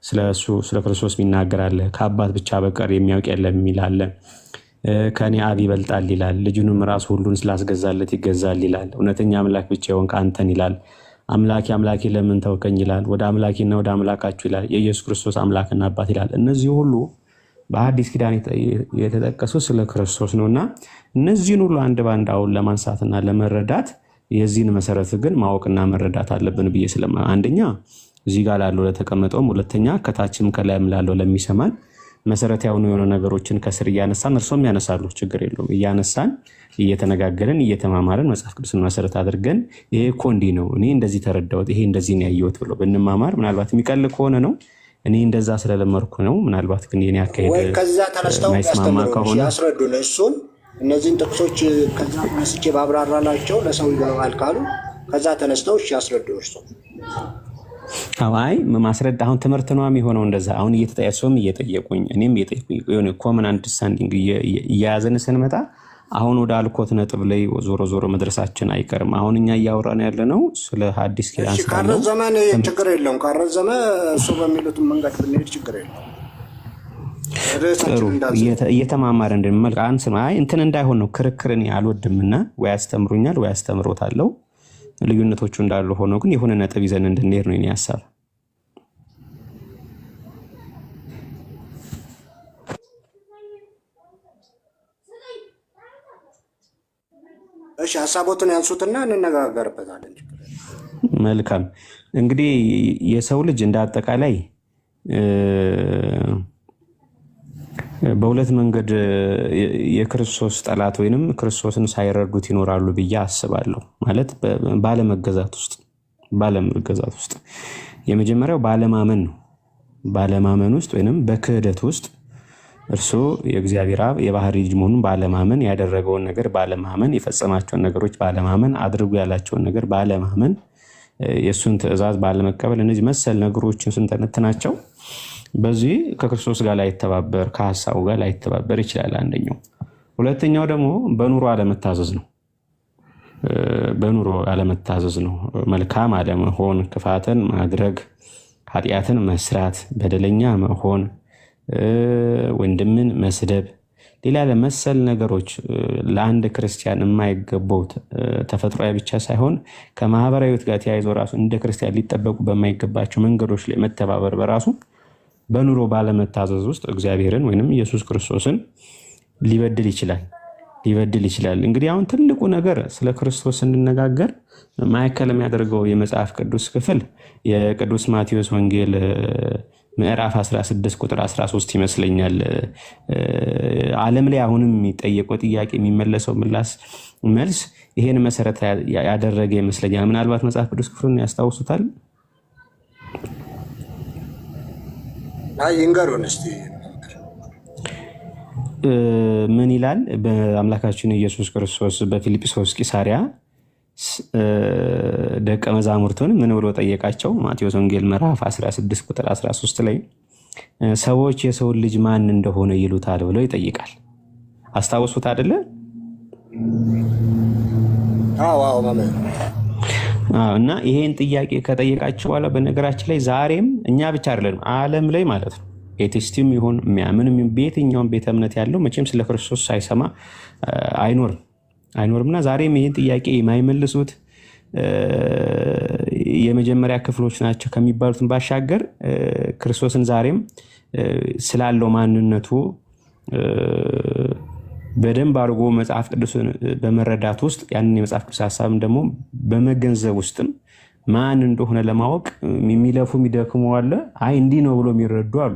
ስለ ክርስቶስ የሚናገር አለ። ከአባት ብቻ በቀር የሚያውቅ የለም የሚላለ፣ ከኔ አብ ይበልጣል ይላል። ልጁንም ራሱ ሁሉን ስላስገዛለት ይገዛል ይላል። እውነተኛ አምላክ ብቻ የሆንክ አንተን ይላል። አምላኬ ለምን ተውከኝ ይላል። ወደ አምላኬና ወደ አምላካችሁ ይላል። የኢየሱስ ክርስቶስ አምላክና አባት ይላል። እነዚህ ሁሉ በአዲስ ኪዳን የተጠቀሱ ስለ ክርስቶስ ነውና እነዚህን ሁሉ አንድ ባንድ አሁን ለማንሳትና ለመረዳት የዚህን መሰረት ግን ማወቅና መረዳት አለብን ብዬ አንደኛ እዚህ ጋር ላለው ለተቀመጠውም፣ ሁለተኛ ከታችም ከላይም ላለው ለሚሰማን መሰረታዊ የሆኑ ነገሮችን ከስር እያነሳን እርሶም ያነሳሉ፣ ችግር የለውም እያነሳን እየተነጋገርን እየተማማርን መጽሐፍ ቅዱስን መሰረት አድርገን ይሄ እኮ እንዲህ ነው፣ እኔ እንደዚህ ተረዳሁት፣ ይሄ እንደዚህ ነው ያየሁት ብሎ ብንማማር ምናልባት የሚቀል ከሆነ ነው። እኔ እንደዛ ስለለመርኩ ነው። ምናልባት ግን የኔ አካሄድ ወይ ከዛ ተነስተው ያስተምሩን ያስረዱን። እሱን እነዚህን ጥቅሶች ከዛ ተነስቼ ባብራራላቸው ለሰው ይገባል ካሉ ከዛ ተነስተው ያስረዱን። እርሱ አይ ማስረዳ አሁን ትምህርት ነው የሚሆነው። እንደዛ አሁን እየተጠያየሱም እየጠየቁኝ እኔም እየጠየቁኝ የሆነ ኮመን አንደርስታንዲንግ እያያዘን ስንመጣ አሁን ወደ አልኮት ነጥብ ላይ ዞሮ መድረሳችን አይቀርም። አሁን እኛ እያወራን ያለ ነው ስለ ሐዲስ ኪዳን ስለ ካረዘመ ችግር የለውም። ካረዘመ እሱ በሚሉት መንገድ ብንሄድ ችግር የለውም። እየተማማረ እንደምመልክ አይ እንትን እንዳይሆን ነው ክርክርን አልወድምና ወይ ያስተምሩኛል ወይ ያስተምሮታለሁ። ልዩነቶቹ እንዳሉ ሆኖ ግን የሆነ ነጥብ ይዘን እንድንሄድ ነው የኔ ሐሳብ። እሺ ሐሳቦትን ያንሱትና እንነጋገርበታለን። መልካም እንግዲህ የሰው ልጅ እንደ አጠቃላይ በሁለት መንገድ የክርስቶስ ጠላት ወይንም ክርስቶስን ሳይረዱት ይኖራሉ ብዬ አስባለሁ። ማለት ባለመገዛት ውስጥ የመጀመሪያው ባለማመን ነው። ባለማመን ውስጥ ወይንም በክህደት ውስጥ እርሱ የእግዚአብሔር አብ የባህሪ ልጅ መሆኑን ባለማመን፣ ያደረገውን ነገር ባለማመን፣ የፈጸማቸውን ነገሮች ባለማመን፣ አድርጉ ያላቸውን ነገር ባለማመን፣ የእሱን ትእዛዝ ባለመቀበል፣ እነዚህ መሰል ነገሮችን ስንተነትናቸው በዚህ ከክርስቶስ ጋር ላይተባበር ከሐሳቡ ጋር ላይተባበር ይችላል አንደኛው። ሁለተኛው ደግሞ በኑሮ አለመታዘዝ ነው። በኑሮ አለመታዘዝ ነው። መልካም አለመሆን፣ ክፋትን ማድረግ፣ ኃጢአትን መስራት፣ በደለኛ መሆን፣ ወንድምን መስደብ፣ ሌላ ለመሰል ነገሮች ለአንድ ክርስቲያን የማይገባው ተፈጥሯዊ ብቻ ሳይሆን ከማህበራዊ ሕይወት ጋር ተያይዞ ራሱ እንደ ክርስቲያን ሊጠበቁ በማይገባቸው መንገዶች ላይ መተባበር በራሱ በኑሮ ባለመታዘዝ ውስጥ እግዚአብሔርን ወይንም ኢየሱስ ክርስቶስን ሊበድል ይችላል። እንግዲህ አሁን ትልቁ ነገር ስለ ክርስቶስ ስንነጋገር ማዕከል የሚያደርገው የመጽሐፍ ቅዱስ ክፍል የቅዱስ ማቴዎስ ወንጌል ምዕራፍ 16 ቁጥር 13 ይመስለኛል። ዓለም ላይ አሁንም የሚጠየቀው ጥያቄ የሚመለሰው መልስ ይሄን መሰረት ያደረገ ይመስለኛል። ምናልባት መጽሐፍ ቅዱስ ክፍሉን ያስታውሱታል? ይንገሩን እስቲ። ምን ይላል? በአምላካችን ኢየሱስ ክርስቶስ በፊልጵስዩስ ቂሳሪያ ደቀ መዛሙርቱን ምን ብሎ ጠየቃቸው? ማቴዎስ ወንጌል ምዕራፍ 16 ቁጥር 13 ላይ ሰዎች የሰውን ልጅ ማን እንደሆነ ይሉታል ብሎ ይጠይቃል። አስታውሱት አይደለ? አዎ ማመን። እና ይሄን ጥያቄ ከጠየቃቸው በኋላ በነገራችን ላይ ዛሬም እኛ ብቻ አይደለም ዓለም ላይ ማለት ነው ኤቲስቲም ይሁን የሚያምንም በየትኛውም ቤተ እምነት ያለው መቼም ስለ ክርስቶስ ሳይሰማ አይኖርምና ዛሬም ይህን ጥያቄ የማይመልሱት የመጀመሪያ ክፍሎች ናቸው ከሚባሉትን ባሻገር ክርስቶስን ዛሬም ስላለው ማንነቱ በደንብ አድርጎ መጽሐፍ ቅዱስን በመረዳት ውስጥ ያንን የመጽሐፍ ቅዱስ ሐሳብም ደግሞ በመገንዘብ ውስጥም ማን እንደሆነ ለማወቅ የሚለፉ የሚደክሙ አለ። አይ እንዲህ ነው ብሎ የሚረዱ አሉ።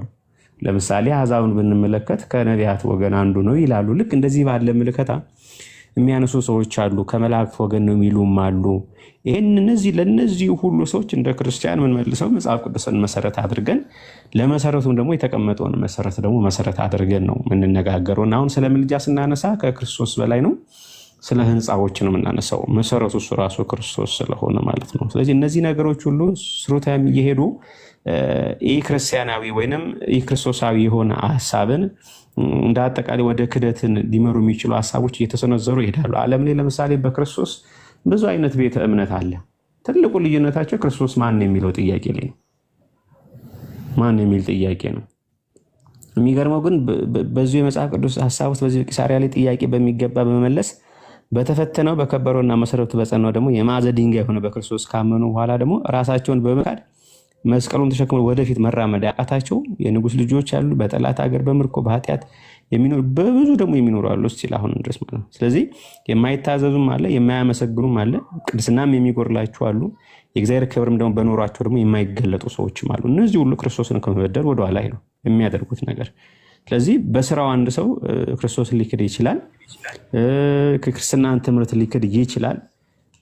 ለምሳሌ አሕዛብን ብንመለከት ከነቢያት ወገን አንዱ ነው ይላሉ። ልክ እንደዚህ ባለ ምልከታ የሚያነሱ ሰዎች አሉ። ከመላእክት ወገን ነው የሚሉም አሉ። ለእነዚህ ሁሉ ሰዎች እንደ ክርስቲያን የምንመልሰው መጽሐፍ ቅዱስን መሰረት አድርገን ለመሰረቱም ደግሞ የተቀመጠውን መሰረት ደግሞ መሰረት አድርገን ነው የምንነጋገረው። እና አሁን ስለ ምልጃ ስናነሳ ከክርስቶስ በላይ ነው ስለ ህንፃዎች ነው የምናነሳው። መሰረቱ እሱ ራሱ ክርስቶስ ስለሆነ ማለት ነው። ስለዚህ እነዚህ ነገሮች ሁሉ ስሩታም እየሄዱ ክርስቲያናዊ ወይንም ክርስቶሳዊ የሆነ ሐሳብን እንደ አጠቃላይ ወደ ክደትን ሊመሩ የሚችሉ ሐሳቦች እየተሰነዘሩ ይሄዳሉ። ዓለም ላይ ለምሳሌ በክርስቶስ ብዙ አይነት ቤተ እምነት አለ። ትልቁ ልዩነታቸው ክርስቶስ ማን የሚለው ጥያቄ ላይ ነው። ማን የሚል ጥያቄ ነው። የሚገርመው ግን በዚህ የመጽሐፍ ቅዱስ ሐሳብ ውስጥ በዚህ ቂሳሪያ ላይ ጥያቄ በሚገባ በመመለስ በተፈተነው በከበረውና መሰረቱ በጸናው ደግሞ የማዕዘን ድንጋይ ሆነ በክርስቶስ ካመኑ በኋላ ደግሞ ራሳቸውን በመካድ መስቀሉን ተሸክመው ወደፊት መራመድ ያቃታቸው የንጉስ ልጆች አሉ። በጠላት ሀገር በምርኮ በኃጢአት የሚኖር በብዙ ደግሞ የሚኖሩ አሉ እስቲ አሁን ድረስ ማለት ነው። ስለዚህ የማይታዘዙም አለ፣ የማያመሰግኑም አለ፣ ቅድስናም የሚጎርላቸው አሉ። የእግዚአብሔር ክብርም ደግሞ በኖራቸው ደግሞ የማይገለጡ ሰዎችም አሉ። እነዚህ ሁሉ ክርስቶስን ከመበደል ወደ ኋላ ነው የሚያደርጉት ነገር። ስለዚህ በስራው አንድ ሰው ክርስቶስን ሊክድ ይችላል፣ ከክርስትናን ትምህርት ሊክድ ይችላል።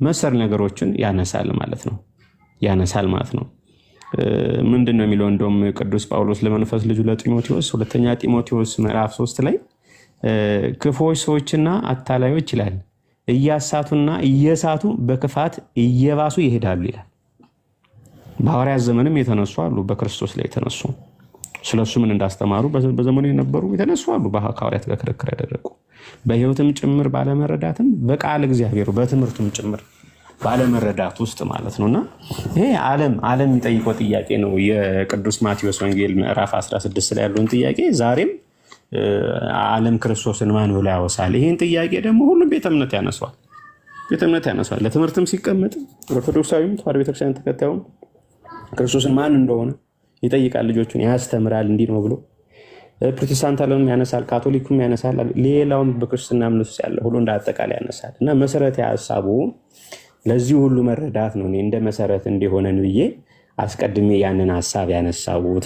መሰል ነገሮችን ያነሳል ማለት ነው። ምንድን ነው የሚለው? እንደውም ቅዱስ ጳውሎስ ለመንፈስ ልጁ ለጢሞቴዎስ ሁለተኛ ጢሞቴዎስ ምዕራፍ 3 ላይ ክፉዎች ሰዎችና አታላዮች ይላል እያሳቱና እየሳቱ በክፋት እየባሱ ይሄዳሉ ይላል። በሐዋርያት ዘመንም የተነሱ አሉ፣ በክርስቶስ ላይ የተነሱ ስለሱ ምን እንዳስተማሩ በዘመኑ የነበሩ የተነሱ አሉ፣ በሐዋርያት ጋር ክርክር ያደረጉ በሕይወትም ጭምር ባለመረዳትም በቃል እግዚአብሔር በትምህርቱም ጭምር ባለመረዳት ውስጥ ማለት ነውና ይሄ ዓለም የሚጠይቀው ጥያቄ ነው። የቅዱስ ማቴዎስ ወንጌል ምዕራፍ 16 ላይ ያለውን ጥያቄ ዛሬም ዓለም ክርስቶስን ማን ብሎ ያወሳል? ይሄን ጥያቄ ደግሞ ሁሉም ቤተ እምነት ያነሷል። ለትምህርትም ሲቀመጥ ኦርቶዶክሳዊም ተዋሕዶ ቤተክርስቲያን ተከታዩም ክርስቶስን ማን እንደሆነ ይጠይቃል። ልጆቹን ያስተምራል። እንዲህ ነው ብሎ ፕሮቴስታንት ዓለምም ያነሳል፣ ካቶሊኩም ያነሳል፣ ሌላውም በክርስትና እምነት ውስጥ ያለ ሁሉ እንደ አጠቃላይ ያነሳል። እና መሰረተ ሐሳቡ ለዚህ ሁሉ መረዳት ነው። እንደ መሰረት እንዲሆነን ብዬ አስቀድሜ ያንን ሐሳብ ያነሳሁት